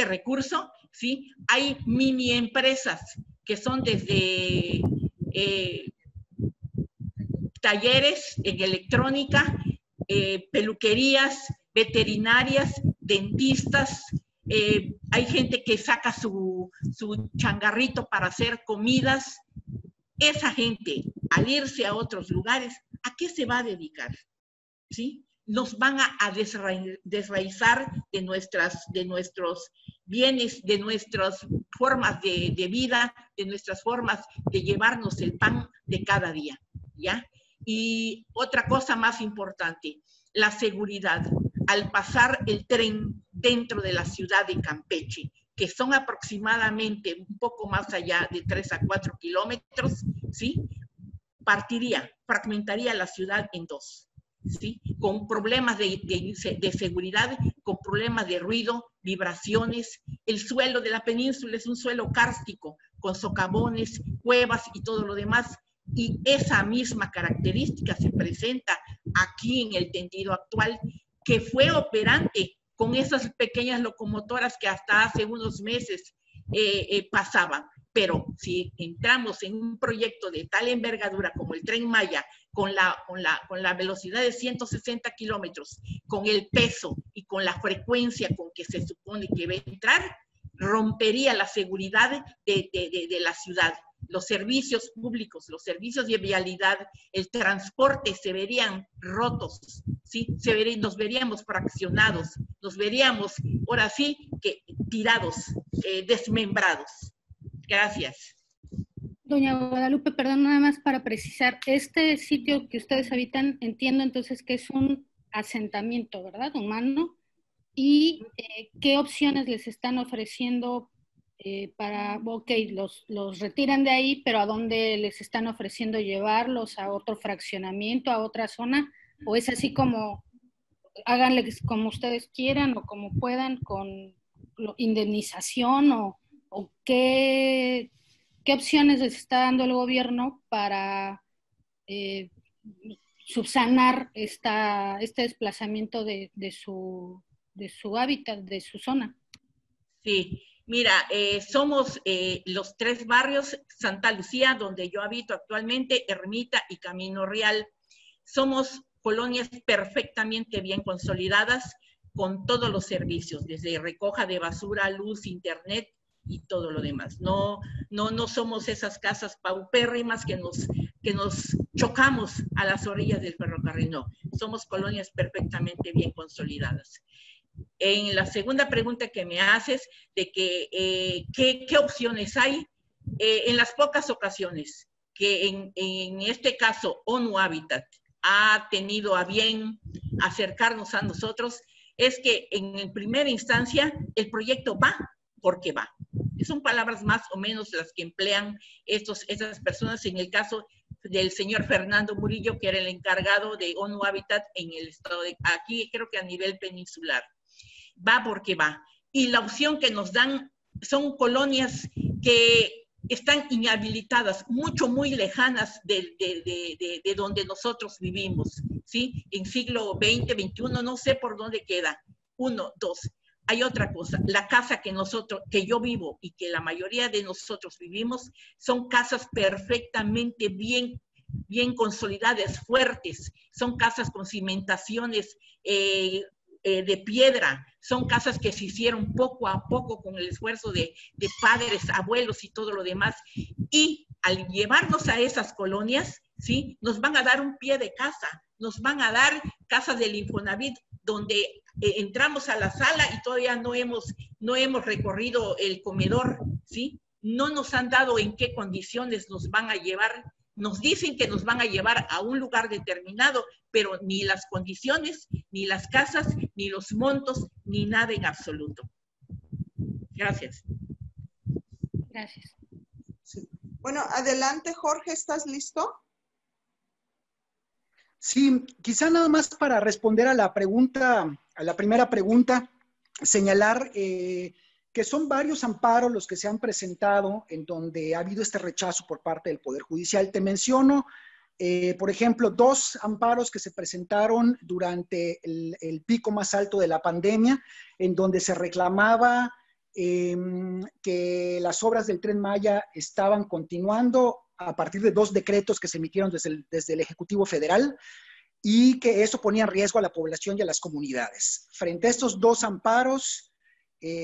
recurso, ¿sí? Hay mini empresas que son desde talleres en electrónica, peluquerías, veterinarias, dentistas, hay gente que saca su changarrito para hacer comidas. Esa gente, al irse a otros lugares, ¿a qué se va a dedicar? ¿Sí? Nos van a desraizar de nuestros bienes, de nuestras formas de vida, de nuestras formas de llevarnos el pan de cada día, ¿ya? Y otra cosa más importante, la seguridad. Al pasar el tren dentro de la ciudad de Campeche, que son aproximadamente un poco más allá de 3 a 4 kilómetros, ¿sí? Fragmentaría la ciudad en dos, ¿sí? Con problemas de seguridad, con problemas de ruido, vibraciones. El suelo de la península es un suelo kárstico, con socavones, cuevas y todo lo demás. Y esa misma característica se presenta aquí en el tendido actual, que fue operante con esas pequeñas locomotoras que hasta hace unos meses pasaban. Pero si entramos en un proyecto de tal envergadura como el Tren Maya, con la velocidad de 160 kilómetros, con el peso y con la frecuencia con que se supone que va a entrar, rompería la seguridad de la ciudad. Los servicios públicos, los servicios de vialidad, el transporte se verían rotos, ¿sí? Nos veríamos fraccionados, nos veríamos, ahora sí, que tirados, desmembrados. Gracias. Doña Guadalupe, perdón, nada más para precisar, este sitio que ustedes habitan, entiendo entonces que es un asentamiento, ¿verdad? Humano. ¿Y qué opciones les están ofreciendo los retiran de ahí, pero a dónde les están ofreciendo llevarlos? ¿A otro fraccionamiento, a otra zona? ¿O es así como háganle como ustedes quieran o como puedan con indemnización o qué opciones les está dando el gobierno para subsanar este desplazamiento de su hábitat, de su zona? Sí, mira, somos los 3 barrios, Santa Lucía, donde yo habito actualmente, Ermita y Camino Real. Somos colonias perfectamente bien consolidadas con todos los servicios, desde recoja de basura, luz, internet y todo lo demás. No somos esas casas paupérrimas que nos chocamos a las orillas del ferrocarril, no. Somos colonias perfectamente bien consolidadas. En la segunda pregunta que me haces de que qué opciones hay, en las pocas ocasiones que en este caso ONU Habitat ha tenido a bien acercarnos a nosotros, es que en primera instancia el proyecto va porque va. Son palabras más o menos las que emplean esas personas en el caso del señor Fernando Murillo, que era el encargado de ONU Habitat en el estado de aquí, creo que a nivel peninsular. Va porque va. Y la opción que nos dan son colonias que están inhabilitadas, muy lejanas de donde nosotros vivimos, ¿sí? En siglo XX, XXI, no sé por dónde queda. 1, 2. Hay otra cosa, la casa que yo vivo y que la mayoría de nosotros vivimos, son casas perfectamente bien consolidadas, fuertes. Son casas con cimentaciones de piedra, son casas que se hicieron poco a poco con el esfuerzo de padres, abuelos y todo lo demás. Y al llevarnos a esas colonias, ¿sí? Nos van a dar un pie de casa, nos van a dar casas del Infonavit, donde entramos a la sala y todavía no hemos recorrido el comedor, ¿sí? No nos han dado en qué condiciones nos van a llevar Nos dicen que nos van a llevar a un lugar determinado, pero ni las condiciones, ni las casas, ni los montos, ni nada en absoluto. Gracias. Gracias. Sí. Bueno, adelante, Jorge, ¿estás listo? Sí, quizá nada más para responder a la pregunta, a la primera pregunta, señalar que son varios amparos los que se han presentado en donde ha habido este rechazo por parte del Poder Judicial. Te menciono, por ejemplo, 2 amparos que se presentaron durante el pico más alto de la pandemia, en donde se reclamaba que las obras del Tren Maya estaban continuando a partir de 2 decretos que se emitieron desde el Ejecutivo Federal, y que eso ponía en riesgo a la población y a las comunidades. Frente a estos 2 amparos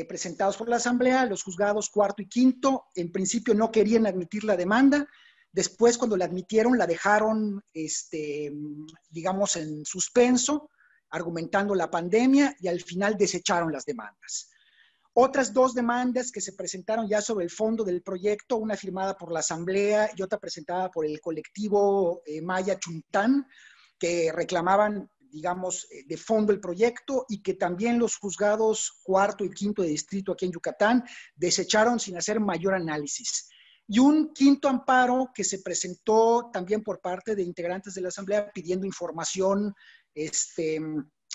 presentados por la Asamblea, los juzgados cuarto y quinto en principio no querían admitir la demanda. Después, cuando la admitieron, la dejaron, digamos, en suspenso, argumentando la pandemia, y al final desecharon las demandas. Otras 2 demandas que se presentaron ya sobre el fondo del proyecto, una firmada por la Asamblea y otra presentada por el colectivo Maya Chuntán, que reclamaban, digamos, de fondo el proyecto, y que también los juzgados cuarto y quinto de distrito aquí en Yucatán desecharon sin hacer mayor análisis. Y un 5º amparo que se presentó también por parte de integrantes de la Asamblea pidiendo información,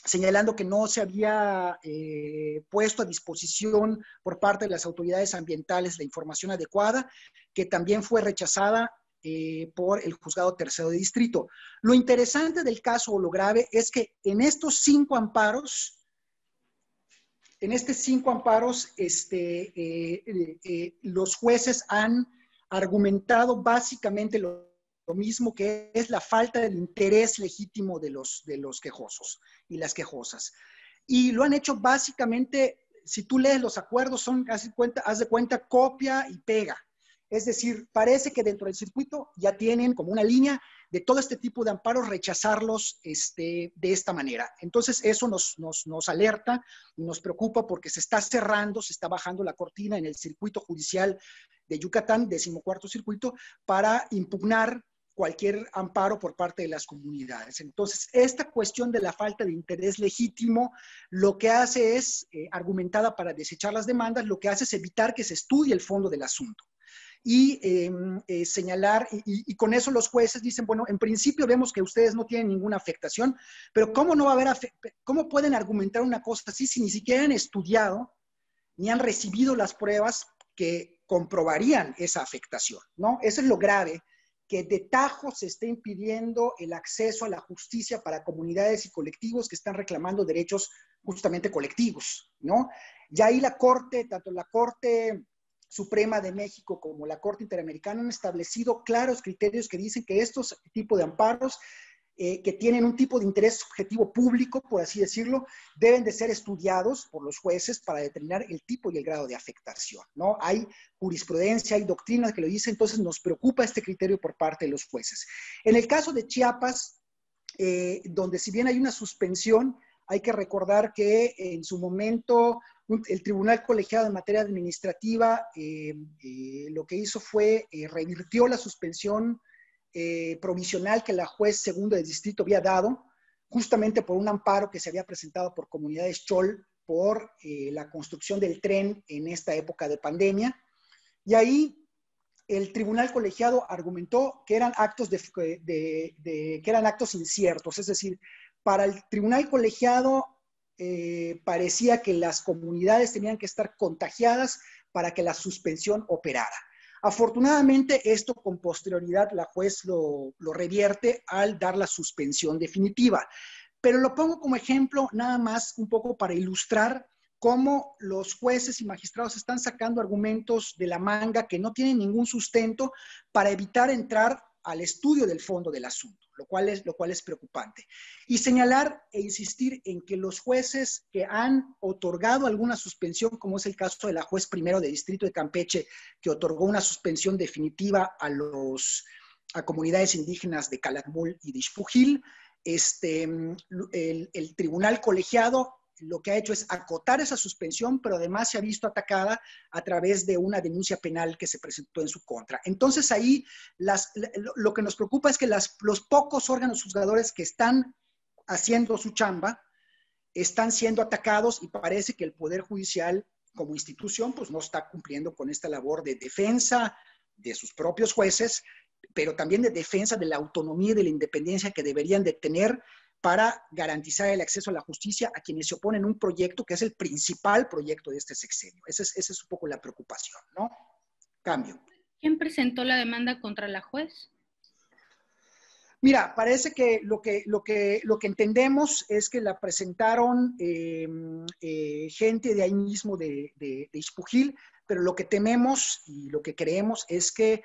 señalando que no se había puesto a disposición por parte de las autoridades ambientales la información adecuada, que también fue rechazada por el juzgado tercero de distrito. Lo interesante del caso, o lo grave, es que en estos 5 amparos, los jueces han argumentado básicamente lo mismo, que es la falta del interés legítimo de los quejosos y las quejosas. Y lo han hecho básicamente, si tú lees los acuerdos, son, haz de cuenta, copia y pega. Es decir, parece que dentro del circuito ya tienen como una línea de todo este tipo de amparos, rechazarlos de esta manera. Entonces, eso nos alerta y nos preocupa, porque se está cerrando, se está bajando la cortina en el circuito judicial de Yucatán, 14º circuito, para impugnar cualquier amparo por parte de las comunidades. Entonces, esta cuestión de la falta de interés legítimo, lo que hace es, argumentada para desechar las demandas, lo que hace es evitar que se estudie el fondo del asunto. Y señalar, y con eso los jueces dicen, bueno, en principio vemos que ustedes no tienen ninguna afectación, pero ¿cómo no va a haber cómo pueden argumentar una cosa así si ni siquiera han estudiado ni han recibido las pruebas que comprobarían esa afectación, ¿no? Eso es lo grave, que de tajo se esté impidiendo el acceso a la justicia para comunidades y colectivos que están reclamando derechos justamente colectivos, ¿no? Ya ahí la Corte, tanto la Corte Suprema de México como la Corte Interamericana han establecido claros criterios que dicen que estos tipos de amparos que tienen un tipo de interés subjetivo público, por así decirlo, deben de ser estudiados por los jueces para determinar el tipo y el grado de afectación, ¿no? Hay jurisprudencia, hay doctrinas que lo dicen, entonces nos preocupa este criterio por parte de los jueces. En el caso de Chiapas, donde si bien hay una suspensión, hay que recordar que en su momento el Tribunal Colegiado en materia administrativa lo que hizo fue revirtió la suspensión provisional que la juez segunda de distrito había dado, justamente por un amparo que se había presentado por comunidades Chol por la construcción del tren en esta época de pandemia. Y ahí el tribunal colegiado argumentó que eran actos, que eran actos inciertos, es decir, para el tribunal colegiado parecía que las comunidades tenían que estar contagiadas para que la suspensión operara. Afortunadamente, esto con posterioridad la juez lo revierte al dar la suspensión definitiva. Pero lo pongo como ejemplo nada más un poco para ilustrar cómo los jueces y magistrados están sacando argumentos de la manga que no tienen ningún sustento para evitar entrar al estudio del fondo del asunto, lo cual es preocupante. Y señalar e insistir en que los jueces que han otorgado alguna suspensión, como es el caso de la juez primero de distrito de Campeche, que otorgó una suspensión definitiva a comunidades indígenas de Calakmul y de Ixpujil, el tribunal colegiado lo que ha hecho es acotar esa suspensión, pero además se ha visto atacada a través de una denuncia penal que se presentó en su contra. Entonces ahí lo que nos preocupa es que los pocos órganos juzgadores que están haciendo su chamba están siendo atacados y parece que el Poder Judicial como institución pues no está cumpliendo con esta labor de defensa de sus propios jueces, pero también de defensa de la autonomía y de la independencia que deberían de tener para garantizar el acceso a la justicia a quienes se oponen a un proyecto que es el principal proyecto de este sexenio. Esa es un poco la preocupación, ¿no? Cambio. ¿Quién presentó la demanda contra la juez? Mira, parece que lo que entendemos es que la presentaron gente de ahí mismo de Ixpujil, pero lo que tememos y lo que creemos es que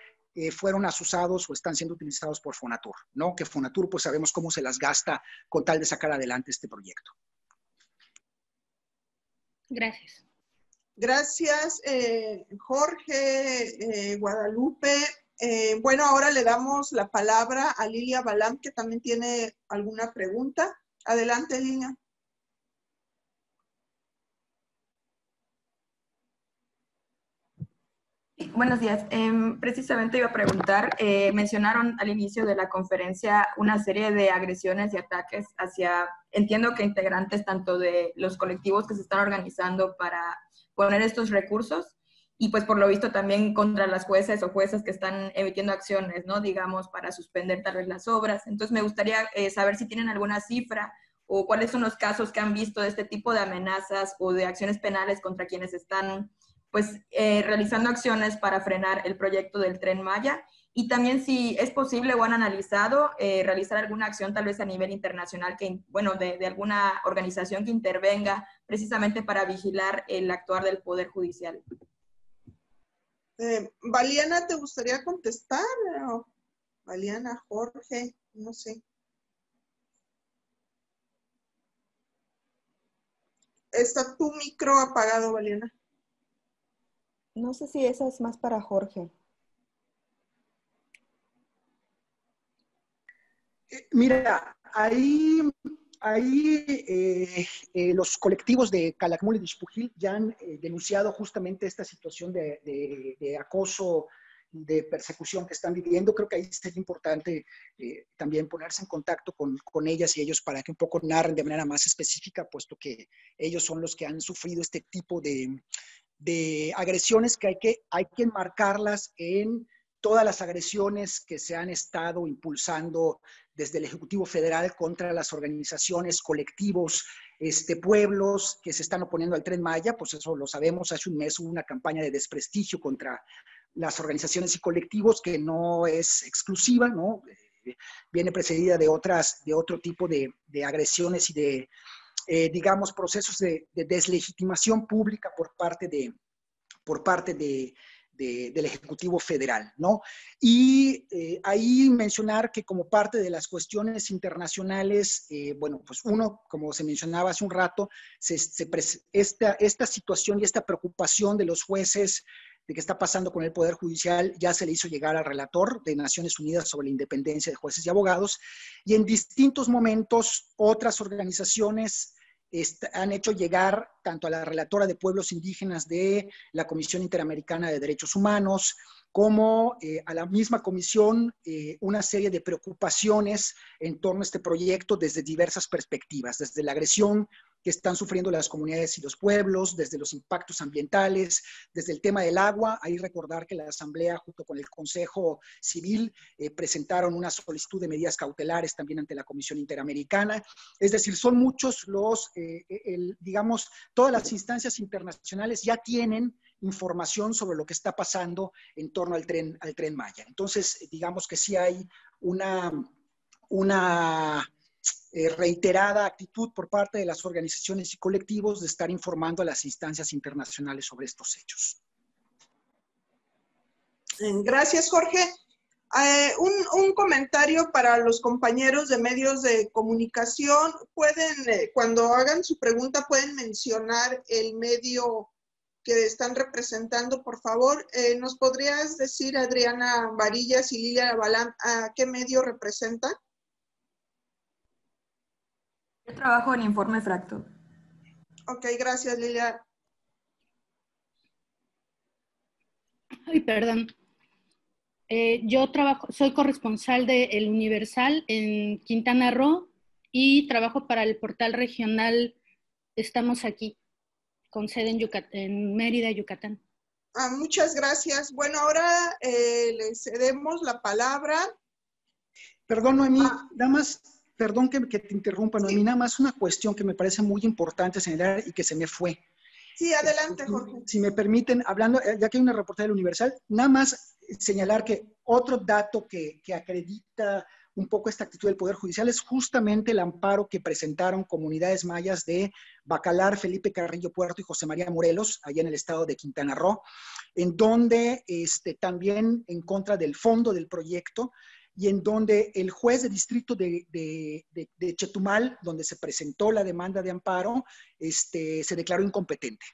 fueron asusados o están siendo utilizados por Fonatur, ¿no? Que Fonatur pues sabemos cómo se las gasta con tal de sacar adelante este proyecto. Gracias. Gracias, Jorge, Guadalupe. Bueno, ahora le damos la palabra a Lilia Balam, que también tiene alguna pregunta. Adelante, Lilia. Buenos días. Precisamente iba a preguntar, mencionaron al inicio de la conferencia una serie de agresiones y ataques hacia, entiendo que integrantes tanto de los colectivos que se están organizando para poner estos recursos y pues por lo visto también contra las jueces o juezas que están emitiendo acciones, ¿no? Digamos, para suspender tal vez las obras. Entonces me gustaría saber si tienen alguna cifra o cuáles son los casos que han visto de este tipo de amenazas o de acciones penales contra quienes están pues realizando acciones para frenar el proyecto del Tren Maya y también si es posible o han analizado realizar alguna acción tal vez a nivel internacional, que, bueno, de alguna organización que intervenga precisamente para vigilar el actuar del Poder Judicial. Valiana, ¿te gustaría contestar? Valiana, Jorge, no sé. Está tu micro apagado, Valiana. No sé si esa es más para Jorge. Mira, ahí los colectivos de Calakmul y de Ixpujil ya han denunciado justamente esta situación de acoso, de persecución que están viviendo. Creo que ahí sería importante también ponerse en contacto con ellas y ellos para que un poco narren de manera más específica, puesto que ellos son los que han sufrido este tipo de agresiones que hay que enmarcarlas en todas las agresiones que se han estado impulsando desde el Ejecutivo Federal contra las organizaciones, colectivos, pueblos que se están oponiendo al Tren Maya. Pues eso lo sabemos, hace un mes hubo una campaña de desprestigio contra las organizaciones y colectivos que no es exclusiva, ¿no? Viene precedida de otro tipo de agresiones y de digamos, procesos de deslegitimación pública por parte del Ejecutivo Federal, ¿no? Y ahí mencionar que como parte de las cuestiones internacionales, bueno, pues uno, como se mencionaba hace un rato, esta situación y esta preocupación de los jueces de qué está pasando con el Poder Judicial ya se le hizo llegar al relator de Naciones Unidas sobre la independencia de jueces y abogados, y en distintos momentos otras organizaciones han hecho llegar tanto a la relatora de pueblos indígenas de la Comisión Interamericana de Derechos Humanos como a la misma comisión una serie de preocupaciones en torno a este proyecto desde diversas perspectivas, desde la agresión que están sufriendo las comunidades y los pueblos, desde los impactos ambientales, desde el tema del agua. Ahí recordar que la Asamblea junto con el Consejo Civil presentaron una solicitud de medidas cautelares también ante la Comisión Interamericana. Es decir, son muchos digamos, todas las instancias internacionales ya tienen información sobre lo que está pasando en torno al tren Maya. Entonces, digamos que sí hay una reiterada actitud por parte de las organizaciones y colectivos de estar informando a las instancias internacionales sobre estos hechos. Gracias, Jorge. Un comentario para los compañeros de medios de comunicación. Pueden, cuando hagan su pregunta, pueden mencionar el medio que están representando, por favor. ¿Nos podrías decir, Adriana Varillas y Lilia Balam, a qué medio representan? Yo trabajo en Informe Fracto. Ok, gracias, Lilia. Ay, perdón. Yo soy corresponsal de El Universal en Quintana Roo y trabajo para el portal regional Estamos Aquí, con sede en Mérida, Yucatán. Muchas gracias. Bueno, ahora le cedemos la palabra. Perdón, Noemí, nada más, perdón que te interrumpa, Noemí, Sí. nada más una cuestión que me parece muy importante señalar y que se me fue. Sí, adelante, Jorge. Si me permiten, hablando, ya que hay una reportera del Universal, nada más señalar que otro dato que acredita un poco esta actitud del Poder Judicial es justamente el amparo que presentaron comunidades mayas de Bacalar, Felipe Carrillo Puerto y José María Morelos, allá en el estado de Quintana Roo, en donde también en contra del fondo del proyecto y en donde el juez de distrito de Chetumal, donde se presentó la demanda de amparo, se declaró incompetente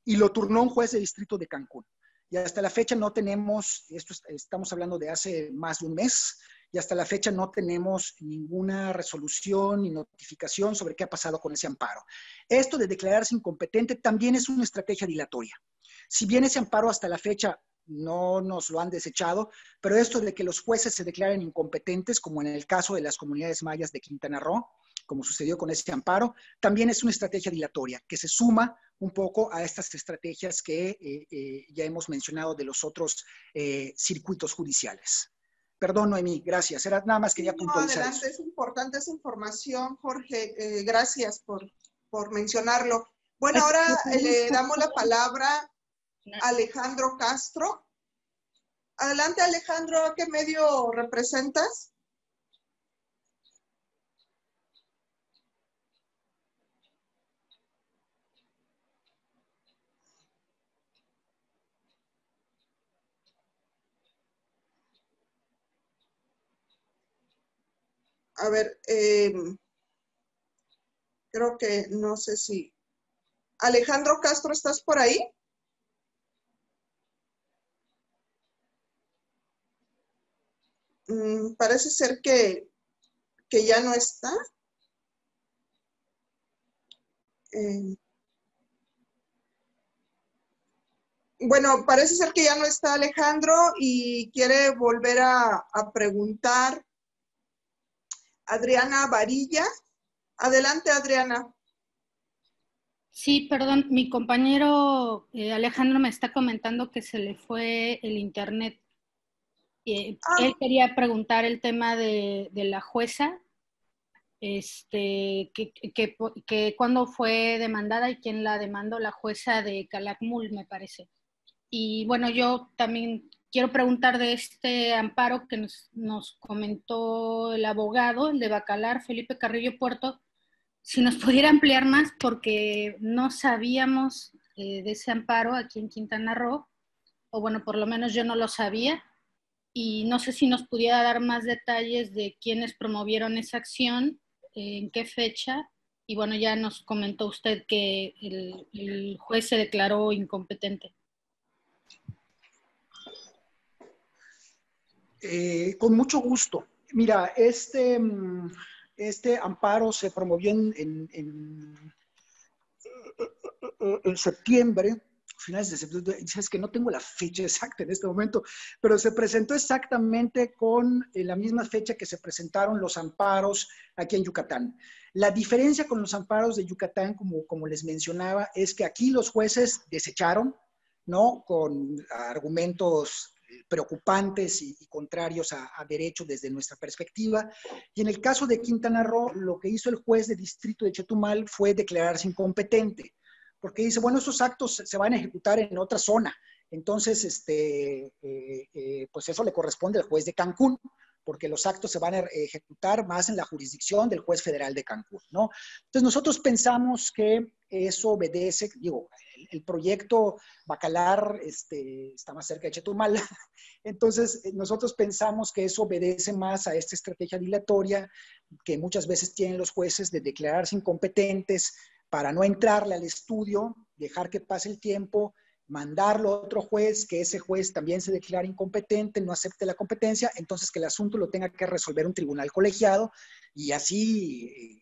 y lo turnó un juez de distrito de Cancún. Y hasta la fecha no tenemos, estamos hablando de hace más de un mes, y hasta la fecha no tenemos ninguna resolución ni notificación sobre qué ha pasado con ese amparo. Esto de declararse incompetente también es una estrategia dilatoria. Si bien ese amparo hasta la fecha no nos lo han desechado, pero esto de que los jueces se declaren incompetentes, como en el caso de las comunidades mayas de Quintana Roo, como sucedió con este amparo, también es una estrategia dilatoria que se suma un poco a estas estrategias que ya hemos mencionado de los otros circuitos judiciales. Perdón, Noemí, gracias. Era nada más quería puntualizar. Adelante, es importante esa información, Jorge. Gracias por mencionarlo. Bueno, ahora le damos la palabra a Alejandro Castro. Adelante, Alejandro, ¿a qué medio representas? A ver, creo que no sé si... Alejandro Castro, ¿estás por ahí? Parece ser que ya no está. Bueno, parece ser que ya no está Alejandro y quiere volver a preguntar Adriana Varilla. Adelante, Adriana. Sí, perdón, mi compañero Alejandro me está comentando que se le fue el internet. Él quería preguntar el tema de la jueza, que cuándo fue demandada y quién la demandó, la jueza de Calakmul, me parece. Y bueno, yo también quiero preguntar de este amparo que nos comentó el abogado, el de Bacalar, Felipe Carrillo Puerto, si nos pudiera ampliar más, porque no sabíamos de ese amparo aquí en Quintana Roo, o bueno, por lo menos yo no lo sabía, y no sé si nos pudiera dar más detalles de quiénes promovieron esa acción, en qué fecha, y bueno, ya nos comentó usted que el juez se declaró incompetente. Con mucho gusto. Mira, este amparo se promovió en septiembre, finales de septiembre. Es que no tengo la fecha exacta en este momento, pero se presentó exactamente con la misma fecha que se presentaron los amparos aquí en Yucatán. La diferencia con los amparos de Yucatán, como les mencionaba, es que aquí los jueces desecharon, ¿no? Con argumentos preocupantes y contrarios a derecho desde nuestra perspectiva. Y en el caso de Quintana Roo, lo que hizo el juez de distrito de Chetumal fue declararse incompetente, porque dice, bueno, esos actos se van a ejecutar en otra zona. Entonces, pues eso le corresponde al juez de Cancún, porque los actos se van a ejecutar más en la jurisdicción del juez federal de Cancún, ¿no? Entonces, nosotros pensamos que eso obedece, digo, el proyecto Bacalar está más cerca de Chetumal, entonces nosotros pensamos que eso obedece más a esta estrategia dilatoria que muchas veces tienen los jueces de declararse incompetentes para no entrarle al estudio, dejar que pase el tiempo, mandarlo a otro juez, que ese juez también se declare incompetente, no acepte la competencia, entonces que el asunto lo tenga que resolver un tribunal colegiado y así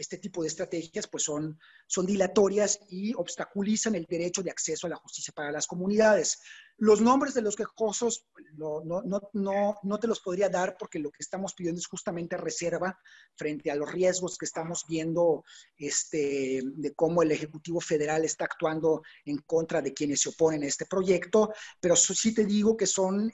este tipo de estrategias pues son dilatorias y obstaculizan el derecho de acceso a la justicia para las comunidades. Los nombres de los quejosos no te los podría dar porque lo que estamos pidiendo es justamente reserva frente a los riesgos que estamos viendo de cómo el Ejecutivo Federal está actuando en contra de quienes se oponen a este proyecto, pero sí te digo que son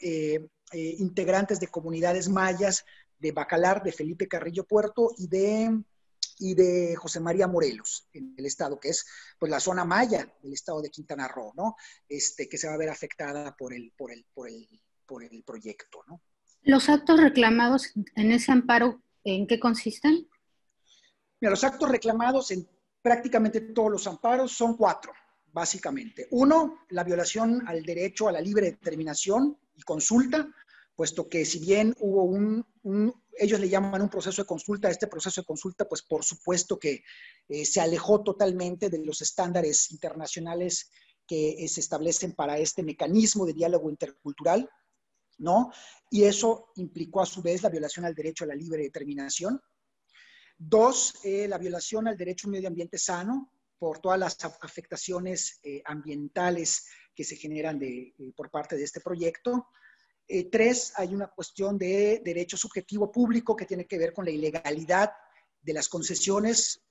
integrantes de comunidades mayas, de Bacalar, de Felipe Carrillo Puerto y de José María Morelos, en el estado, que es pues la zona maya del estado de Quintana Roo, ¿no? Que se va a ver afectada por el proyecto, ¿no? ¿Los actos reclamados en ese amparo, en qué consisten? Mira, los actos reclamados en prácticamente todos los amparos son 4, básicamente. 1, la violación al derecho a la libre determinación y consulta, puesto que si bien hubo ellos le llaman un proceso de consulta, este proceso de consulta, pues por supuesto que se alejó totalmente de los estándares internacionales que se establecen para este mecanismo de diálogo intercultural, ¿no? Y eso implicó a su vez la violación al derecho a la libre determinación. 2, la violación al derecho a un medio ambiente sano por todas las afectaciones ambientales que se generan por parte de este proyecto. 3, hay una cuestión de derecho subjetivo público que tiene que ver con la ilegalidad de las concesiones.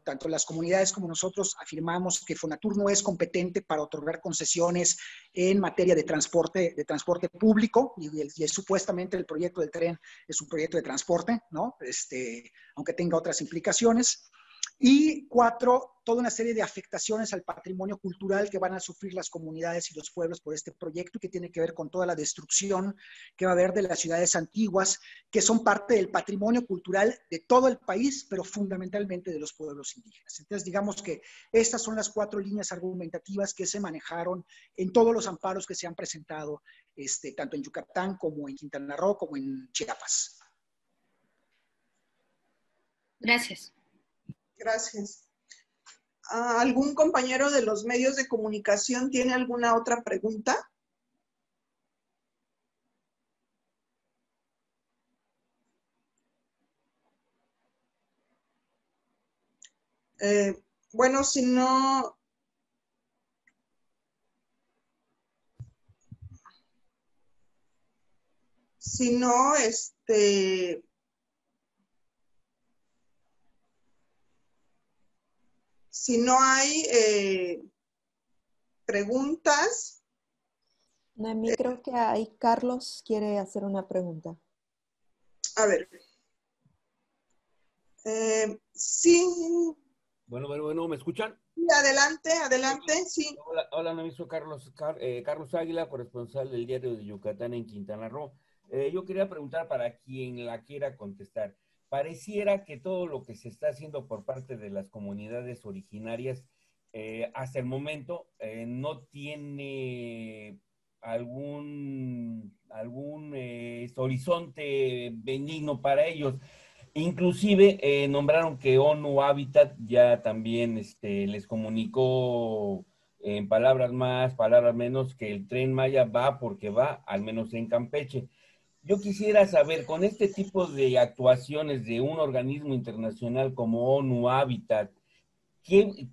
Tanto las comunidades como nosotros afirmamos que Fonatur no es competente para otorgar concesiones en materia de transporte público, y supuestamente el proyecto del tren es un proyecto de transporte, ¿no? Aunque tenga otras implicaciones. Y 4, toda una serie de afectaciones al patrimonio cultural que van a sufrir las comunidades y los pueblos por este proyecto, y que tiene que ver con toda la destrucción que va a haber de las ciudades antiguas, que son parte del patrimonio cultural de todo el país, pero fundamentalmente de los pueblos indígenas. Entonces, digamos que estas son las 4 líneas argumentativas que se manejaron en todos los amparos que se han presentado, tanto en Yucatán como en Quintana Roo, como en Chiapas. Gracias. Gracias. ¿Algún compañero de los medios de comunicación tiene alguna otra pregunta? Bueno, si no... Si no, si no hay preguntas. Noemí, creo que ahí Carlos quiere hacer una pregunta. A ver. Sí. Bueno, ¿me escuchan? Sí, adelante, sí. Hola, Noemí, soy Carlos Águila, corresponsal del Diario de Yucatán en Quintana Roo. Yo quería preguntar para quien la quiera contestar. Pareciera que todo lo que se está haciendo por parte de las comunidades originarias hasta el momento no tiene algún horizonte benigno para ellos. Inclusive nombraron que ONU Habitat ya también les comunicó en palabras más, palabras menos, que el Tren Maya va porque va, al menos en Campeche. Yo quisiera saber, con este tipo de actuaciones de un organismo internacional como ONU Habitat, ¿qué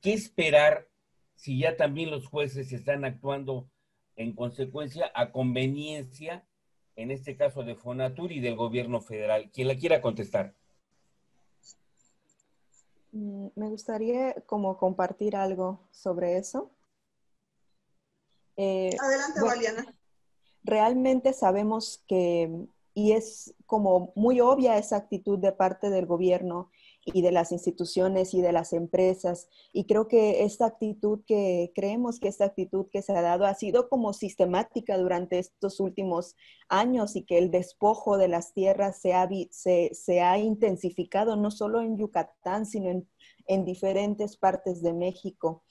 esperar si ya también los jueces están actuando en consecuencia a conveniencia, en este caso de Fonatur y del gobierno federal? Quien la quiera contestar. Me gustaría como compartir algo sobre eso. Adelante, bueno, Valiana. Realmente sabemos que, y es como muy obvia esa actitud de parte del gobierno y de las instituciones y de las empresas, y creo que creemos que esta actitud que se ha dado ha sido como sistemática durante estos últimos años, y que el despojo de las tierras se ha intensificado no solo en Yucatán, sino en diferentes partes de México.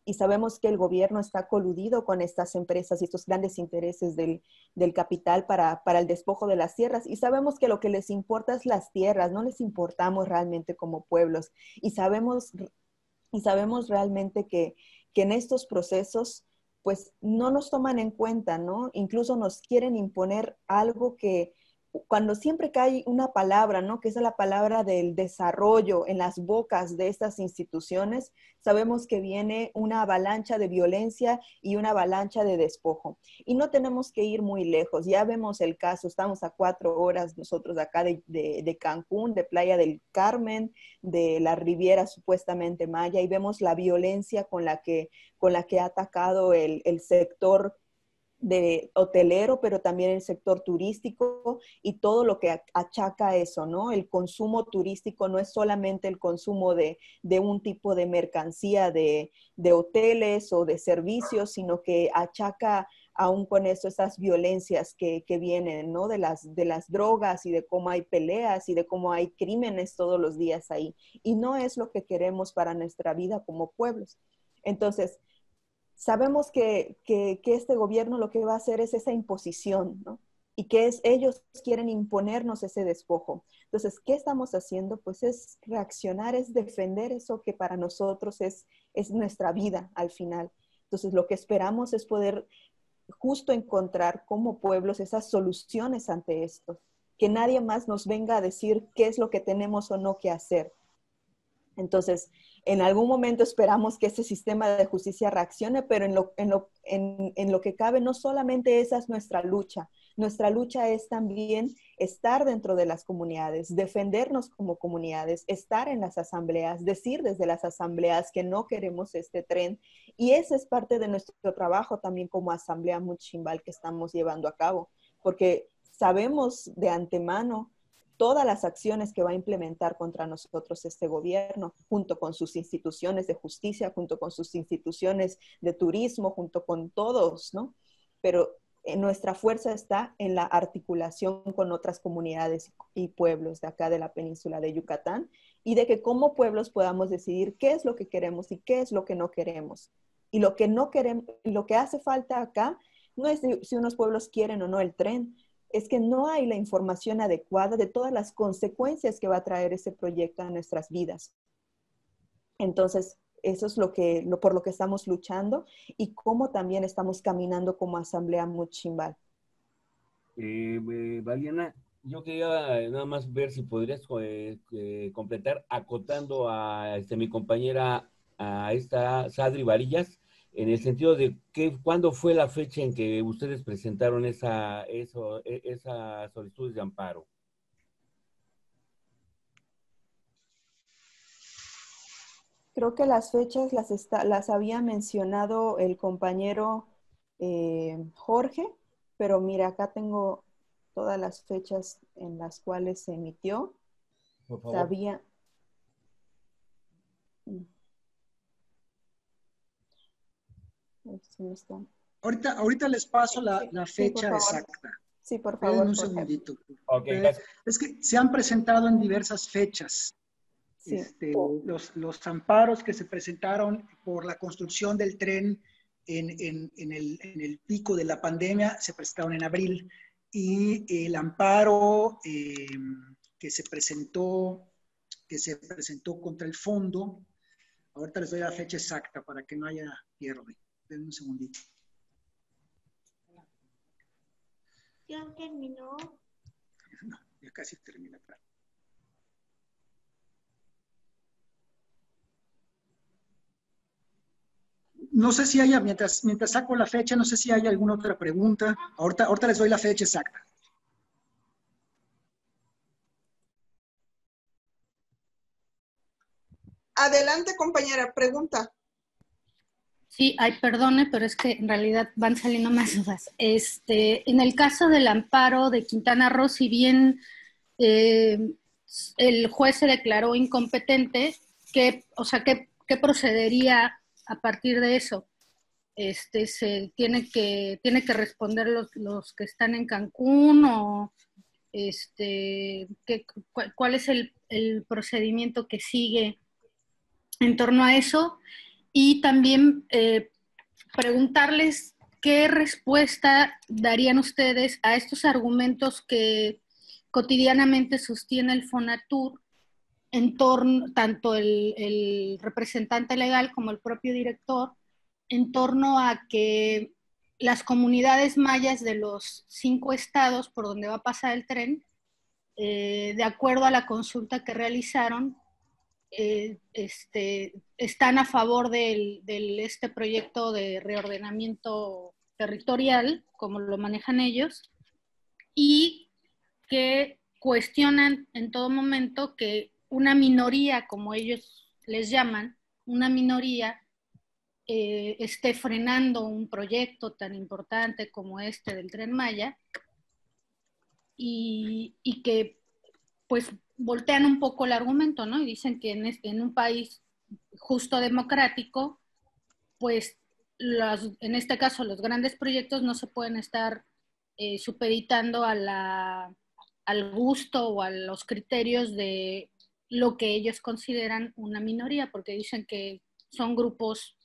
Y sabemos que el gobierno está coludido con estas empresas y estos grandes intereses del capital para el despojo de las tierras. Y sabemos que lo que les importa es las tierras, no les importamos realmente como pueblos. Y sabemos realmente que en estos procesos, pues no nos toman en cuenta, ¿no? Incluso nos quieren imponer algo que cuando siempre cae una palabra, ¿no? Que es la palabra del desarrollo en las bocas de estas instituciones, sabemos que viene una avalancha de violencia y una avalancha de despojo. Y no tenemos que ir muy lejos. Ya vemos el caso, estamos a 4 horas nosotros acá de Cancún, de Playa del Carmen, de la Riviera supuestamente maya, y vemos la violencia con la que ha atacado el sector de hotelero, pero también el sector turístico y todo lo que achaca eso, ¿no? El consumo turístico no es solamente el consumo de un tipo de mercancía de hoteles o de servicios, sino que achaca aún con eso esas violencias que vienen, ¿no? De las drogas y de cómo hay peleas y de cómo hay crímenes todos los días ahí. Y no es lo que queremos para nuestra vida como pueblos. Entonces, sabemos que este gobierno lo que va a hacer es esa imposición, ¿no? Y que ellos quieren imponernos ese despojo. Entonces, ¿qué estamos haciendo? Pues es reaccionar, es defender eso que para nosotros es nuestra vida al final. Entonces, lo que esperamos es poder justo encontrar como pueblos esas soluciones ante esto. Que nadie más nos venga a decir qué es lo que tenemos o no que hacer. Entonces, en algún momento esperamos que ese sistema de justicia reaccione, pero en lo que cabe no solamente esa es nuestra lucha es también estar dentro de las comunidades, defendernos como comunidades, estar en las asambleas, decir desde las asambleas que no queremos este tren, y ese es parte de nuestro trabajo también como Asamblea Muchimbal que estamos llevando a cabo, porque sabemos de antemano todas las acciones que va a implementar contra nosotros este gobierno, junto con sus instituciones de justicia, junto con sus instituciones de turismo, junto con todos, ¿no? Pero nuestra fuerza está en la articulación con otras comunidades y pueblos de acá de la península de Yucatán, y de que como pueblos podamos decidir qué es lo que queremos y qué es lo que no queremos. Y lo que no queremos, lo que hace falta acá no es si unos pueblos quieren o no el tren, es que no hay la información adecuada de todas las consecuencias que va a traer ese proyecto a nuestras vidas. Entonces, eso es por lo que estamos luchando y cómo también estamos caminando como Asamblea Muchimbal. Valiana, yo quería nada más ver si podrías completar acotando a mi compañera, a esta Sadri Varillas, en el sentido de cuándo fue la fecha en que ustedes presentaron esa solicitud de amparo. Creo que las fechas las había mencionado el compañero Jorge, pero mira, acá tengo todas las fechas en las cuales se emitió. Por favor. Sabía... Ahorita les paso la fecha exacta. Sí, por favor. Un segundito. Okay, es que se han presentado en diversas fechas. Sí. Los amparos que se presentaron por la construcción del tren en el pico de la pandemia se presentaron en abril. Y el amparo que se presentó contra el fondo, ahorita les doy la fecha exacta para que no haya pierde. Denme un segundito. ¿Ya terminó? No, ya casi termina. No sé si haya, mientras saco la fecha, no sé si hay alguna otra pregunta. Ahorita les doy la fecha exacta. Adelante, compañera, pregunta. Sí, ay, perdone, pero es que en realidad van saliendo más dudas. En el caso del amparo de Quintana Roo, si bien el juez se declaró incompetente, ¿qué procedería a partir de eso? Se tiene que responder los que están en Cancún, o ¿cuál es el procedimiento que sigue en torno a eso? Y también preguntarles qué respuesta darían ustedes a estos argumentos que cotidianamente sostiene el Fonatur en torno, tanto el representante legal como el propio director, en torno a que las comunidades mayas de los 5 estados por donde va a pasar el tren, de acuerdo a la consulta que realizaron, están a favor de este proyecto de reordenamiento territorial, como lo manejan ellos, y que cuestionan en todo momento que una minoría, como ellos les llaman, una minoría esté frenando un proyecto tan importante como este del Tren Maya, y que pues voltean un poco el argumento, ¿no? Y dicen que en un país justo democrático, pues en este caso los grandes proyectos no se pueden estar supeditando al gusto o a los criterios de lo que ellos consideran una minoría, porque dicen que son grupos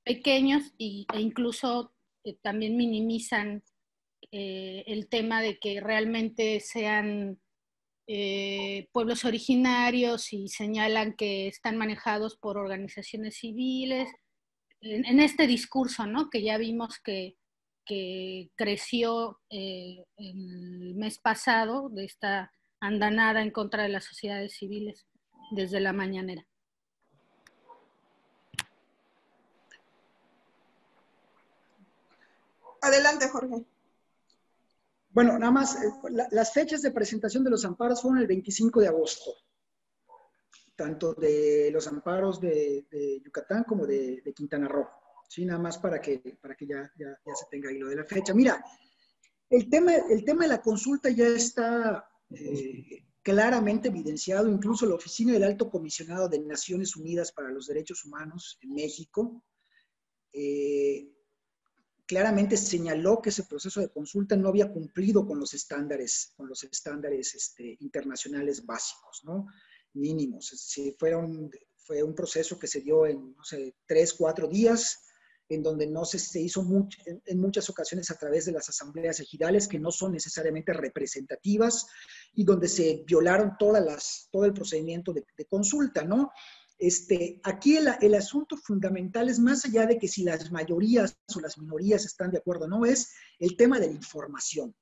pequeños e incluso también minimizan el tema de que realmente sean pueblos originarios, y señalan que están manejados por organizaciones civiles, en este discurso, ¿no? Que ya vimos que creció el mes pasado, de esta andanada en contra de las sociedades civiles desde la mañanera. Adelante, Jorge. Bueno, nada más, las fechas de presentación de los amparos fueron el 25 de agosto, tanto de los amparos de Yucatán como de Quintana Roo. Sí, nada más para que ya se tenga hilo de la fecha. Mira, el tema de la consulta ya está claramente evidenciado. Incluso la Oficina del Alto Comisionado de Naciones Unidas para los Derechos Humanos en México claramente señaló que ese proceso de consulta no había cumplido con los estándares internacionales básicos, ¿no? Mínimos. Es decir, fue un proceso que se dio en, no sé, 3, 4 días, en donde no se hizo en muchas ocasiones a través de las asambleas ejidales, que no son necesariamente representativas, y donde se violaron todo el procedimiento de consulta, ¿no? Aquí el asunto fundamental es, más allá de que si las mayorías o las minorías están de acuerdo o no, es el tema de la información.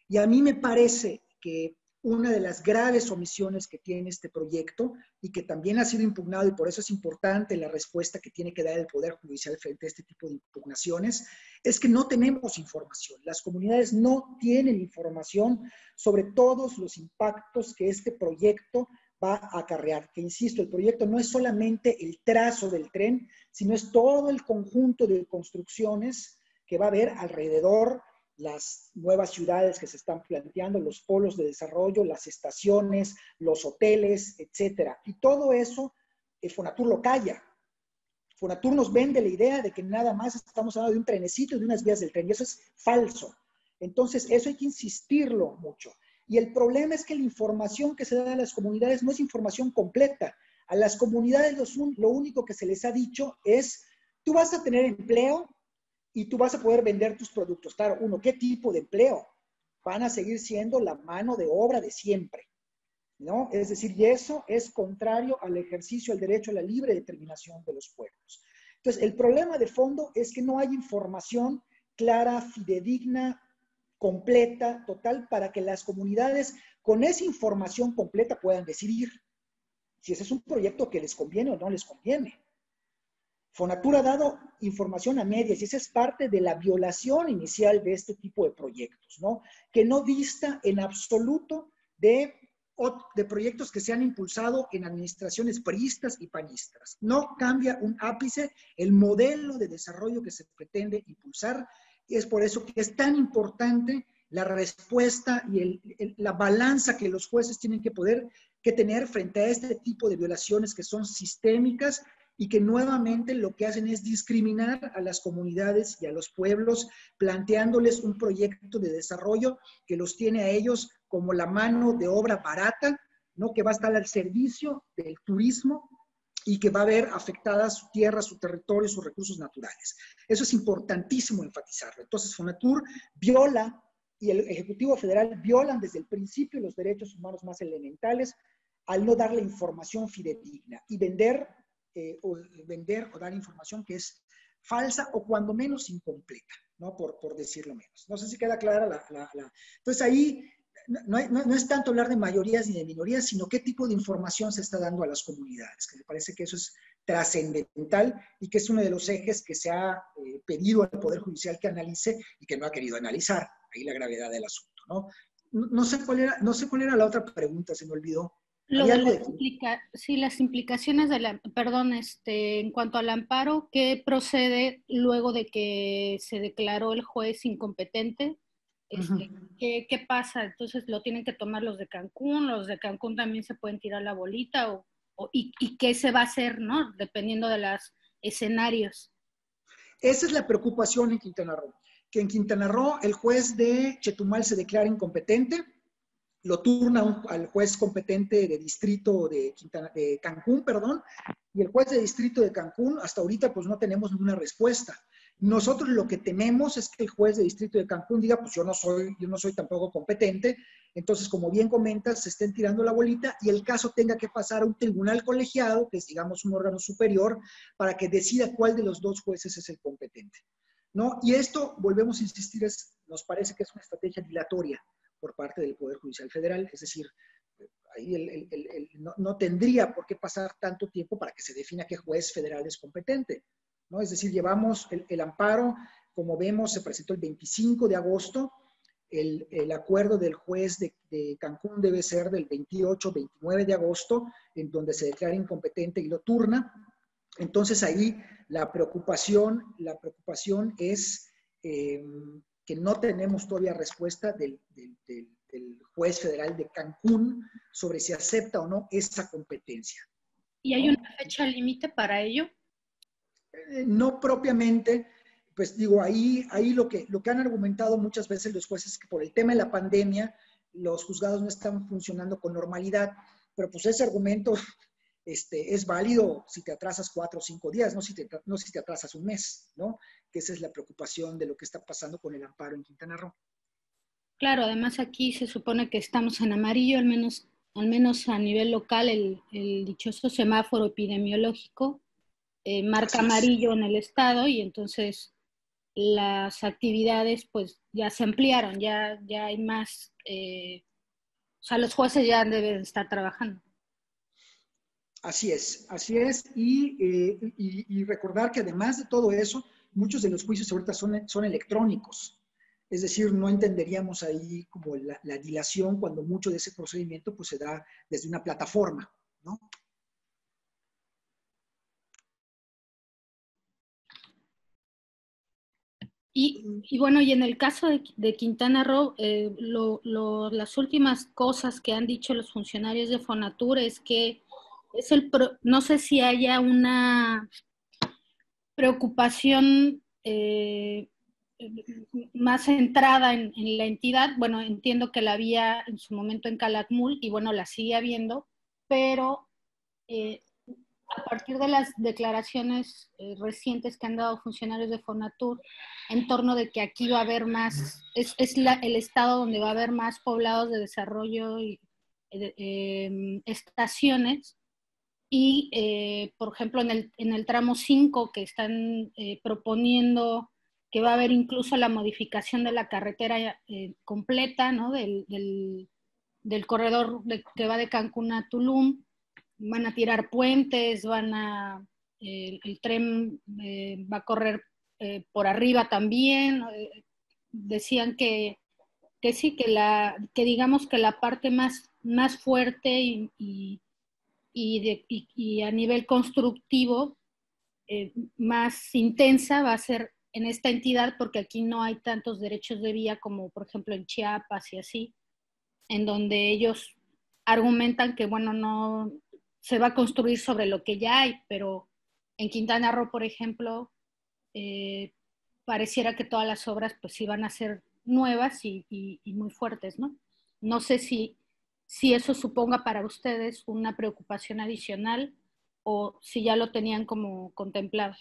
Y a mí me parece que una de las graves omisiones que tiene este proyecto, y que también ha sido impugnado, y por eso es importante la respuesta que tiene que dar el Poder Judicial frente a este tipo de impugnaciones, es que no tenemos información. Las comunidades no tienen información sobre todos los impactos que este proyecto va a acarrear. Que, insisto, el proyecto no es solamente el trazo del tren, sino es todo el conjunto de construcciones que va a haber alrededor, las nuevas ciudades que se están planteando, los polos de desarrollo, las estaciones, los hoteles, etcétera. Y todo eso, Fonatur lo calla. Fonatur nos vende la idea de que nada más estamos hablando de un trenecito y de unas vías del tren, y eso es falso. Entonces, eso hay que insistirlo mucho. Y el problema es que la información que se da a las comunidades no es información completa. A las comunidades lo único que se les ha dicho es: tú vas a tener empleo y tú vas a poder vender tus productos. Claro, ¿qué tipo de empleo? Van a seguir siendo la mano de obra de siempre, ¿no? Es decir, y eso es contrario al ejercicio, al derecho a la libre determinación de los pueblos. Entonces, el problema de fondo es que no hay información clara, fidedigna, completa, total, para que las comunidades con esa información completa puedan decidir si ese es un proyecto que les conviene o no les conviene. Fonatur ha dado información a medias, y esa es parte de la violación inicial de este tipo de proyectos, ¿no? Que no dista en absoluto de proyectos que se han impulsado en administraciones priistas y panistas. No cambia un ápice el modelo de desarrollo que se pretende impulsar, y es por eso que es tan importante la respuesta y la balanza que los jueces tienen que tener frente a este tipo de violaciones que son sistémicas, y que nuevamente lo que hacen es discriminar a las comunidades y a los pueblos, planteándoles un proyecto de desarrollo que los tiene a ellos como la mano de obra barata, ¿no? Que va a estar al servicio del turismo y que va a ver afectada su tierra, su territorio, sus recursos naturales. Eso es importantísimo enfatizarlo. Entonces, Fonatur viola, y el Ejecutivo Federal violan desde el principio los derechos humanos más elementales al no darle información fidedigna y vender o dar información que es falsa o cuando menos incompleta, ¿no? Por decirlo menos. No sé si queda clara Entonces ahí no es tanto hablar de mayorías ni de minorías, sino qué tipo de información se está dando a las comunidades, que me parece que eso es trascendental y que es uno de los ejes que se ha pedido al Poder Judicial que analice y que no ha querido analizar. Ahí la gravedad del asunto, ¿no? No sé cuál era la otra pregunta, se me olvidó. Lo de las implicaciones de en cuanto al amparo, ¿qué procede luego de que se declaró el juez incompetente? ¿Qué pasa? Entonces, ¿lo tienen que tomar los de Cancún? ¿Los de Cancún también se pueden tirar la bolita? ¿Y qué se va a hacer, no? Dependiendo de los escenarios. Esa es la preocupación en Quintana Roo. Que en Quintana Roo el juez de Chetumal se declara incompetente, lo turna al juez competente de distrito de Cancún, y el juez de distrito de Cancún, hasta ahorita pues no tenemos ninguna respuesta. Nosotros lo que tememos es que el juez de distrito de Cancún diga, pues yo no soy tampoco competente, entonces como bien comentas, se estén tirando la bolita y el caso tenga que pasar a un tribunal colegiado, que es digamos un órgano superior, para que decida cuál de los dos jueces es el competente, ¿no? Y esto, volvemos a insistir, nos parece que es una estrategia dilatoria por parte del Poder Judicial Federal, es decir, ahí no tendría por qué pasar tanto tiempo para que se defina qué juez federal es competente, ¿no? Es decir, llevamos el amparo, como vemos, se presentó el 25 de agosto, el acuerdo del juez de Cancún debe ser del 28-29 de agosto, en donde se declara incompetente y lo turna. Entonces ahí la preocupación es que no tenemos todavía respuesta del juez federal de Cancún sobre si acepta o no esa competencia. ¿Y hay una fecha límite para ello? No propiamente, pues digo, ahí lo que han argumentado muchas veces los jueces es que por el tema de la pandemia los juzgados no están funcionando con normalidad, pero pues ese argumento es válido si te atrasas 4 o 5 días, no si te atrasas un mes, ¿no? Que esa es la preocupación de lo que está pasando con el amparo en Quintana Roo. Claro, además aquí se supone que estamos en amarillo, al menos a nivel local, el dichoso semáforo epidemiológico marca amarillo en el estado y entonces las actividades pues ya se ampliaron, ya hay más, o sea, los jueces ya deben estar trabajando. Así es, y recordar que además de todo eso, muchos de los juicios ahorita son electrónicos, es decir, no entenderíamos ahí como la dilación cuando mucho de ese procedimiento pues se da desde una plataforma, ¿no? Y bueno, y en el caso de Quintana Roo, las últimas cosas que han dicho los funcionarios de Fonatur es que no sé si haya una preocupación más centrada en la entidad. Bueno, entiendo que la había en su momento en Calakmul y bueno, la sigue habiendo, pero a partir de las declaraciones recientes que han dado funcionarios de Fonatur en torno de que aquí va a haber más, es el estado donde va a haber más poblados de desarrollo y estaciones, y por ejemplo en el tramo 5 que están proponiendo que va a haber incluso la modificación de la carretera completa, ¿no? del corredor que va de Cancún a Tulum. Van a tirar puentes, el tren va a correr por arriba también. Decían que sí, que digamos que la parte más fuerte y a nivel constructivo más intensa va a ser en esta entidad, porque aquí no hay tantos derechos de vía como por ejemplo en Chiapas y así, en donde ellos argumentan que bueno, no se va a construir sobre lo que ya hay, pero en Quintana Roo, por ejemplo, pareciera que todas las obras pues iban a ser nuevas y muy fuertes, ¿no? No sé si eso suponga para ustedes una preocupación adicional o si ya lo tenían como contemplado.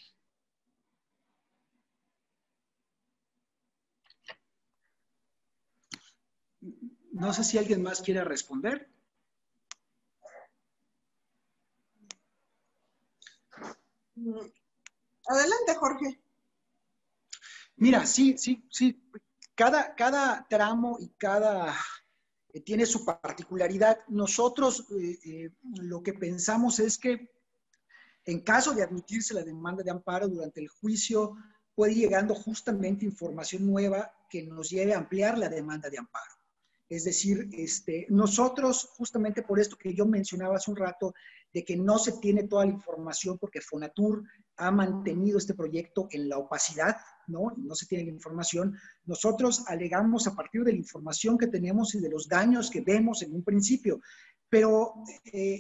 No sé si alguien más quiere responder. Adelante, Jorge. Mira, sí. Cada tramo y cada tiene su particularidad. Nosotros lo que pensamos es que en caso de admitirse la demanda de amparo durante el juicio, puede ir llegando justamente información nueva que nos lleve a ampliar la demanda de amparo. Es decir, nosotros, justamente por esto que yo mencionaba hace un rato, de que no se tiene toda la información porque Fonatur ha mantenido este proyecto en la opacidad, ¿no? No se tiene la información. Nosotros alegamos a partir de la información que tenemos y de los daños que vemos en un principio. Pero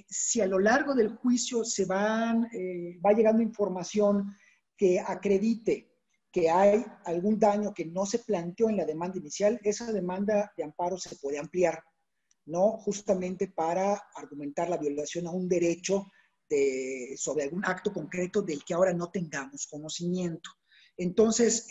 si a lo largo del juicio va llegando información que acredite que hay algún daño que no se planteó en la demanda inicial, esa demanda de amparo se puede ampliar, ¿no? Justamente para argumentar la violación a un derecho sobre algún acto concreto del que ahora no tengamos conocimiento. Entonces,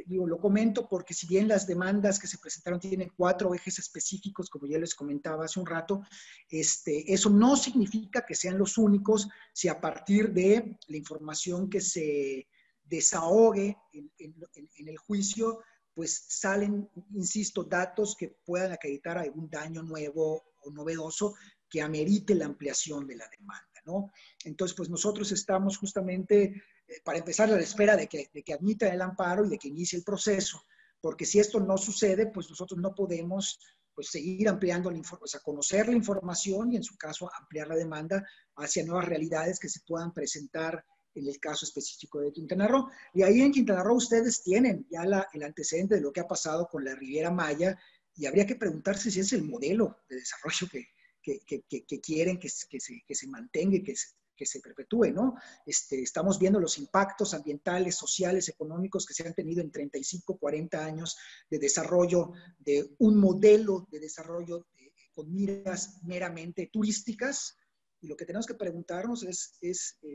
lo comento porque si bien las demandas que se presentaron tienen 4 ejes específicos, como ya les comentaba hace un rato, eso no significa que sean los únicos, si a partir de la información que se desahogue en el juicio, pues salen, insisto, datos que puedan acreditar algún daño nuevo o novedoso que amerite la ampliación de la demanda, ¿no? Entonces, pues nosotros estamos justamente, para empezar, a la espera de que admitan el amparo y de que inicie el proceso, porque si esto no sucede, pues nosotros no podemos pues, seguir ampliando la información, o sea, conocer la información y en su caso ampliar la demanda hacia nuevas realidades que se puedan presentar en el caso específico de Quintana Roo. Y ahí en Quintana Roo ustedes tienen ya el antecedente de lo que ha pasado con la Riviera Maya y habría que preguntarse si es el modelo de desarrollo que quieren que se mantenga y que se perpetúe, ¿no? Estamos viendo los impactos ambientales, sociales, económicos que se han tenido en 35, 40 años de desarrollo de un modelo de desarrollo con miras meramente turísticas. Y lo que tenemos que preguntarnos es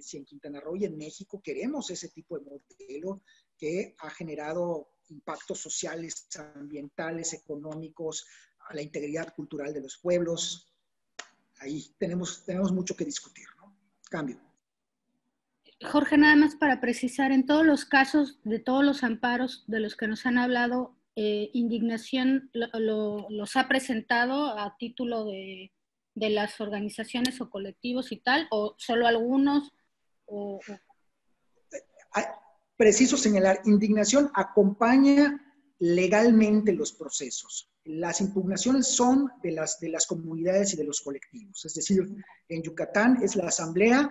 si en Quintana Roo y en México queremos ese tipo de modelo que ha generado impactos sociales, ambientales, económicos, a la integridad cultural de los pueblos. Ahí tenemos mucho que discutir, ¿no? Cambio. Jorge, nada más para precisar, en todos los casos de todos los amparos de los que nos han hablado, Indignación los ha presentado a título de las organizaciones o colectivos y tal, o solo algunos, Preciso señalar, Indignación acompaña legalmente los procesos. Las impugnaciones son de las comunidades y de los colectivos. Es decir, en Yucatán es la asamblea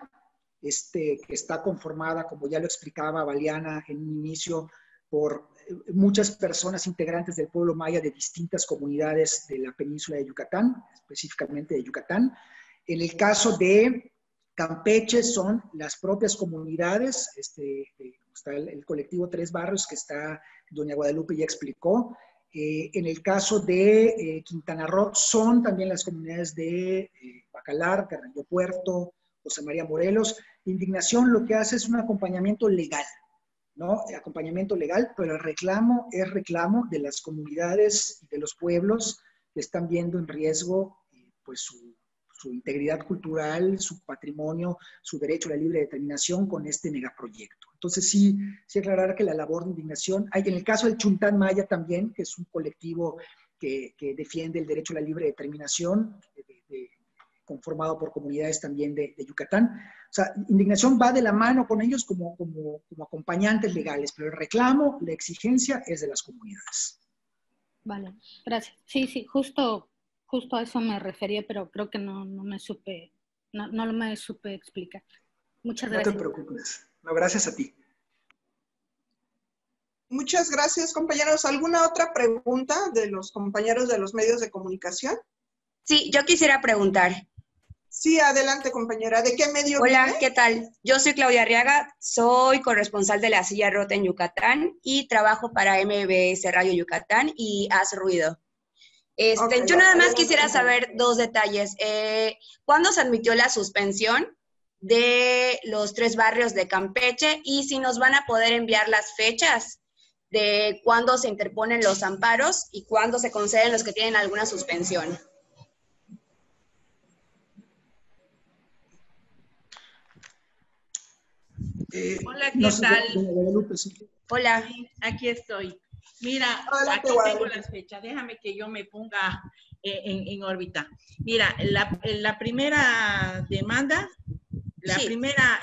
que está conformada, como ya lo explicaba Valiana en un inicio, por muchas personas integrantes del pueblo maya de distintas comunidades de la península de Yucatán, específicamente de Yucatán. En el caso de Campeche son las propias comunidades, está el colectivo 3 Barrios que está, doña Guadalupe ya explicó. En el caso de Quintana Roo son también las comunidades de Bacalar, Carrillo Puerto, José María Morelos. Indignación lo que hace es un acompañamiento legal, ¿no? Acompañamiento legal, pero el reclamo es reclamo de las comunidades y de los pueblos que están viendo en riesgo pues su integridad cultural, su patrimonio, su derecho a la libre determinación con este megaproyecto. Entonces sí aclarar que la labor de Indignación, hay en el caso del Chuntán Maya también, que es un colectivo que defiende el derecho a la libre determinación, conformado por comunidades también de Yucatán. O sea, Indignación va de la mano con ellos como acompañantes legales, pero el reclamo, la exigencia es de las comunidades. Vale, gracias. Sí, justo a eso me refería, pero creo que no me supe explicar. Muchas gracias. No te preocupes. No, gracias a ti. Muchas gracias, compañeros. ¿Alguna otra pregunta de los compañeros de los medios de comunicación? Sí, yo quisiera preguntar. Sí, adelante, compañera. ¿De qué medio Hola, viene? ¿qué tal? Yo soy Claudia Arriaga, soy corresponsal de La Silla Rota en Yucatán y trabajo para MBS Radio Yucatán y Haz Ruido. Okay, yo nada más quisiera saber 2 detalles. ¿Cuándo se admitió la suspensión de los 3 barrios de Campeche? Y si nos van a poder enviar las fechas de cuándo se interponen los amparos y cuándo se conceden los que tienen alguna suspensión. Hola, ¿qué tal? Guadalupe, sí. Hola. Aquí estoy. Mira, Adelante, aquí tengo Guadalupe. las fechas. Déjame que yo me ponga en órbita. Mira, la primera demanda, Sí.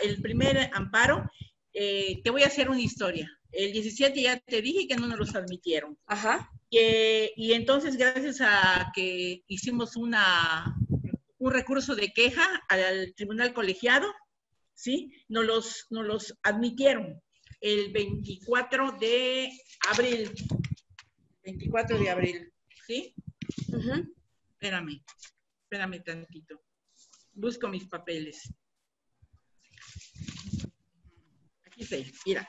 el primer amparo, te voy a hacer una historia. El 17 ya te dije que no nos los admitieron. Ajá. Y entonces, gracias a que hicimos un recurso de queja al tribunal colegiado, ¿sí? Nos los admitieron el 24 de abril. 24 de abril, ¿sí? Espérame tantito. Busco mis papeles. Aquí está, mira.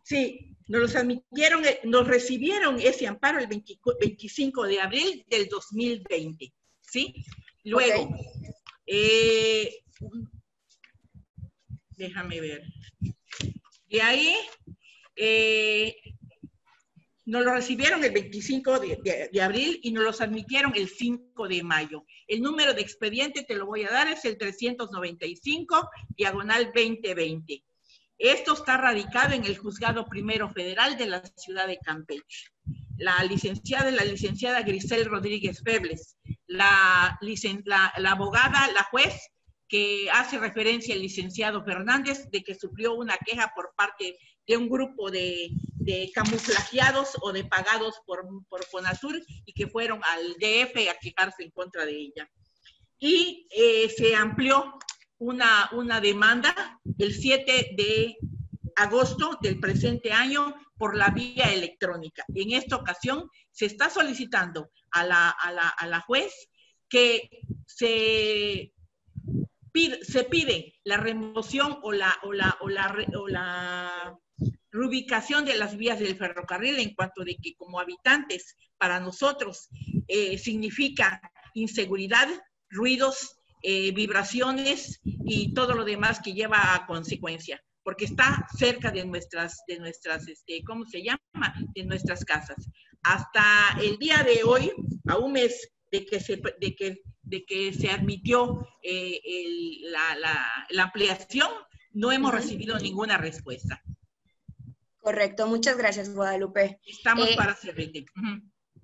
Sí, nos los admitieron, nos recibieron ese amparo el 25 de abril del 2020, ¿sí? Luego, déjame ver. De ahí, nos lo recibieron el 25 de abril y nos los admitieron el 5 de mayo. El número de expediente te lo voy a dar, es el 395/2020. Esto está radicado en el Juzgado Primero Federal de la ciudad de Campeche. La licenciada Grisel Rodríguez Febles, la abogada, la juez, que hace referencia al licenciado Fernández de que sufrió una queja por parte de un grupo de camuflajeados o de pagados por Fonasur y que fueron al DF a quejarse en contra de ella. Y se amplió una demanda el 7 de agosto del presente año por la vía electrónica. En esta ocasión se está solicitando a la juez que se pide la remoción o la reubicación de las vías del ferrocarril en cuanto de que como habitantes para nosotros significa inseguridad, ruidos, vibraciones y todo lo demás que lleva a consecuencia, porque está cerca de nuestras ¿cómo se llama? De nuestras casas. Hasta el día de hoy, a un mes de que se admitió la ampliación, no hemos recibido ninguna respuesta. Correcto, muchas gracias, Guadalupe. Estamos para servirte.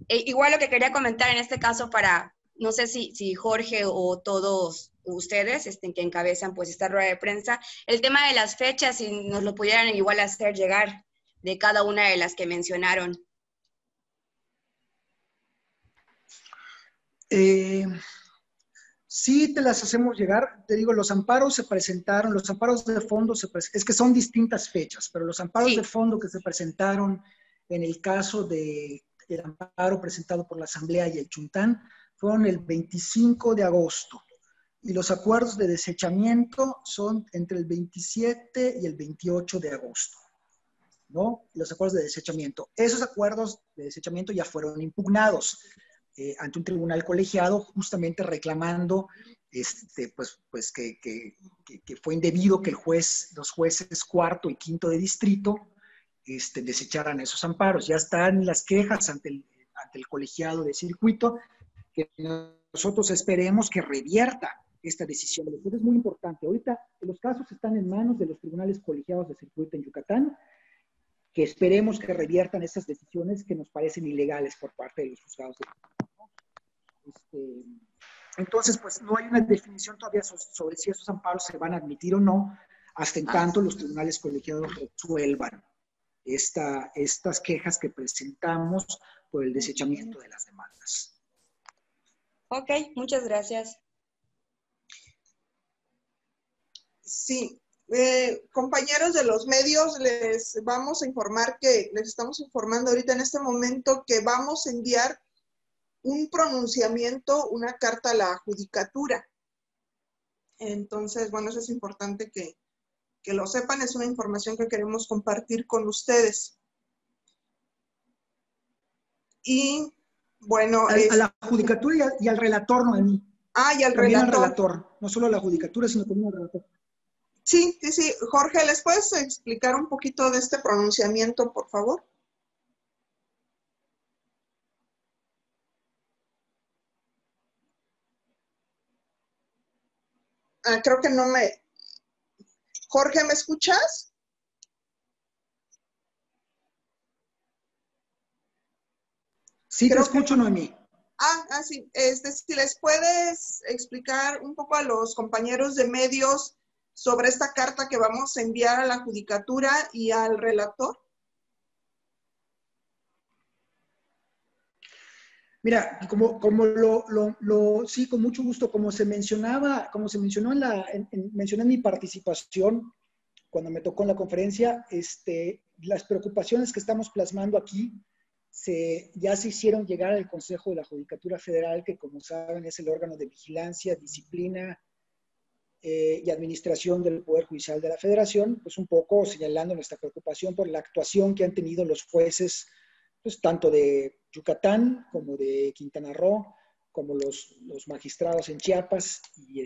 Igual lo que quería comentar en este caso para, no sé si Jorge o todos ustedes que encabezan pues esta rueda de prensa, el tema de las fechas, si nos lo pudieran igual hacer llegar de cada una de las que mencionaron. Sí, te las hacemos llegar. Te digo, los amparos se presentaron, los amparos de fondo es que son distintas fechas, pero los amparos de fondo que se presentaron en el caso del amparo presentado por la Asamblea y el Chuntán fueron el 25 de agosto. Y los acuerdos de desechamiento son entre el 27 y el 28 de agosto, ¿no? Los acuerdos de desechamiento. Esos acuerdos de desechamiento ya fueron impugnados ante un tribunal colegiado, justamente reclamando pues que fue indebido que los jueces cuarto y quinto de distrito desecharan esos amparos. Ya están las quejas ante el colegiado de circuito, que nosotros esperemos que revierta esta decisión. Eso es muy importante. Ahorita los casos están en manos de los tribunales colegiados de circuito en Yucatán, que esperemos que reviertan esas decisiones que nos parecen ilegales por parte de los juzgados de entonces, pues no hay una definición todavía sobre si esos amparos se van a admitir o no, hasta en tanto los tribunales colegiados resuelvan estas quejas que presentamos por el desechamiento de las demandas. Ok, muchas gracias. Sí, compañeros de los medios, les vamos a informar les estamos informando ahorita en este momento que vamos a enviar un pronunciamiento, una carta a la judicatura. Entonces, bueno, eso es importante que lo sepan, es una información que queremos compartir con ustedes. Y, bueno... A la judicatura y al relator, Noemí. Y al también relator. Al relator, no solo a la judicatura, sino también al relator. Sí. Jorge, ¿les puedes explicar un poquito de este pronunciamiento, por favor? Creo que no me... Jorge, ¿me escuchas? Sí, te escucho, Noemí. Sí. Si les puedes explicar un poco a los compañeros de medios sobre esta carta que vamos a enviar a la Judicatura y al relator. Mira, sí, con mucho gusto, como se mencionaba, mencioné en mi participación cuando me tocó en la conferencia, las preocupaciones que estamos plasmando aquí ya se hicieron llegar al Consejo de la Judicatura Federal, que como saben es el órgano de vigilancia, disciplina y administración del Poder Judicial de la Federación, pues un poco señalando nuestra preocupación por la actuación que han tenido los jueces, pues tanto de Yucatán como de Quintana Roo, como los magistrados en Chiapas y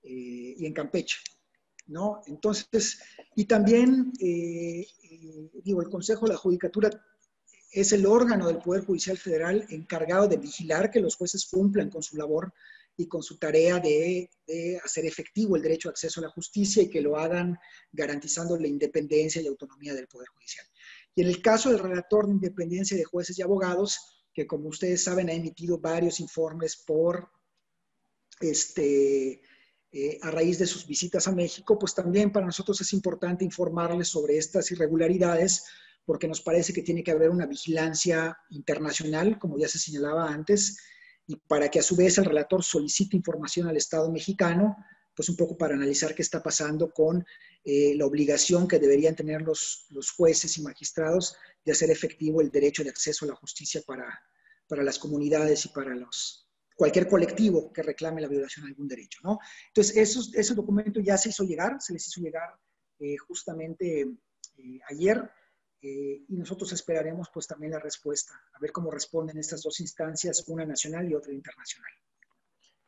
en Campeche, ¿no? Entonces, y también, el Consejo de la Judicatura es el órgano del Poder Judicial Federal encargado de vigilar que los jueces cumplan con su labor y con su tarea de hacer efectivo el derecho a acceso a la justicia y que lo hagan garantizando la independencia y autonomía del Poder Judicial. Y en el caso del relator de independencia de jueces y abogados, que como ustedes saben ha emitido varios informes a raíz de sus visitas a México, pues también para nosotros es importante informarles sobre estas irregularidades, porque nos parece que tiene que haber una vigilancia internacional, como ya se señalaba antes, y para que a su vez el relator solicite información al Estado mexicano, pues un poco para analizar qué está pasando con la obligación que deberían tener los jueces y magistrados de hacer efectivo el derecho de acceso a la justicia para las comunidades y para cualquier colectivo que reclame la violación de algún derecho, ¿no? Entonces, ese documento ya se les hizo llegar justamente ayer, y nosotros esperaremos pues también la respuesta, a ver cómo responden estas dos instancias, una nacional y otra internacional.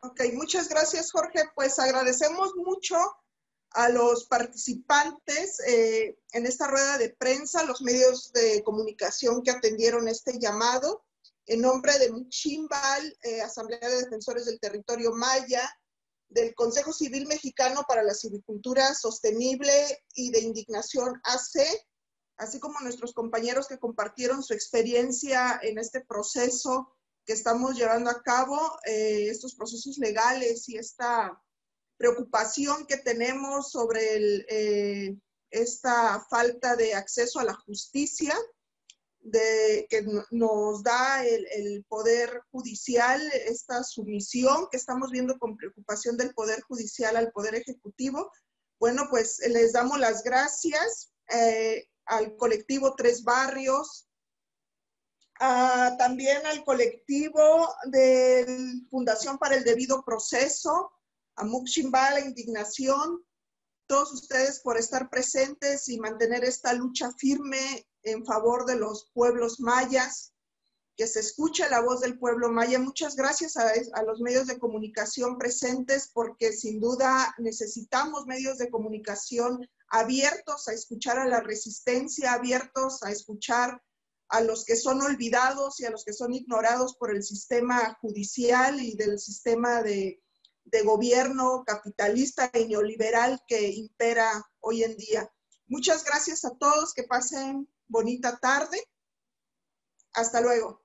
Ok, muchas gracias, Jorge. Pues agradecemos mucho a los participantes en esta rueda de prensa, los medios de comunicación que atendieron este llamado. En nombre de Muximbal, Asamblea de Defensores del Territorio Maya, del Consejo Civil Mexicano para la Silvicultura Sostenible y de Indignación AC, así como nuestros compañeros que compartieron su experiencia en este proceso que estamos llevando a cabo, estos procesos legales y esta preocupación que tenemos sobre esta falta de acceso a la justicia que nos da el Poder Judicial, esta sumisión que estamos viendo con preocupación del Poder Judicial al Poder Ejecutivo. Bueno, pues les damos las gracias al colectivo Tres Barrios, también al colectivo de Fundación para el Debido Proceso, a Muximbal, a Indignación, todos ustedes por estar presentes y mantener esta lucha firme en favor de los pueblos mayas, que se escuche la voz del pueblo maya. Muchas gracias a los medios de comunicación presentes, porque sin duda necesitamos medios de comunicación abiertos a escuchar a la resistencia, abiertos a escuchar a los que son olvidados y a los que son ignorados por el sistema judicial y del sistema de gobierno capitalista y neoliberal que impera hoy en día. Muchas gracias a todos, que pasen bonita tarde. Hasta luego.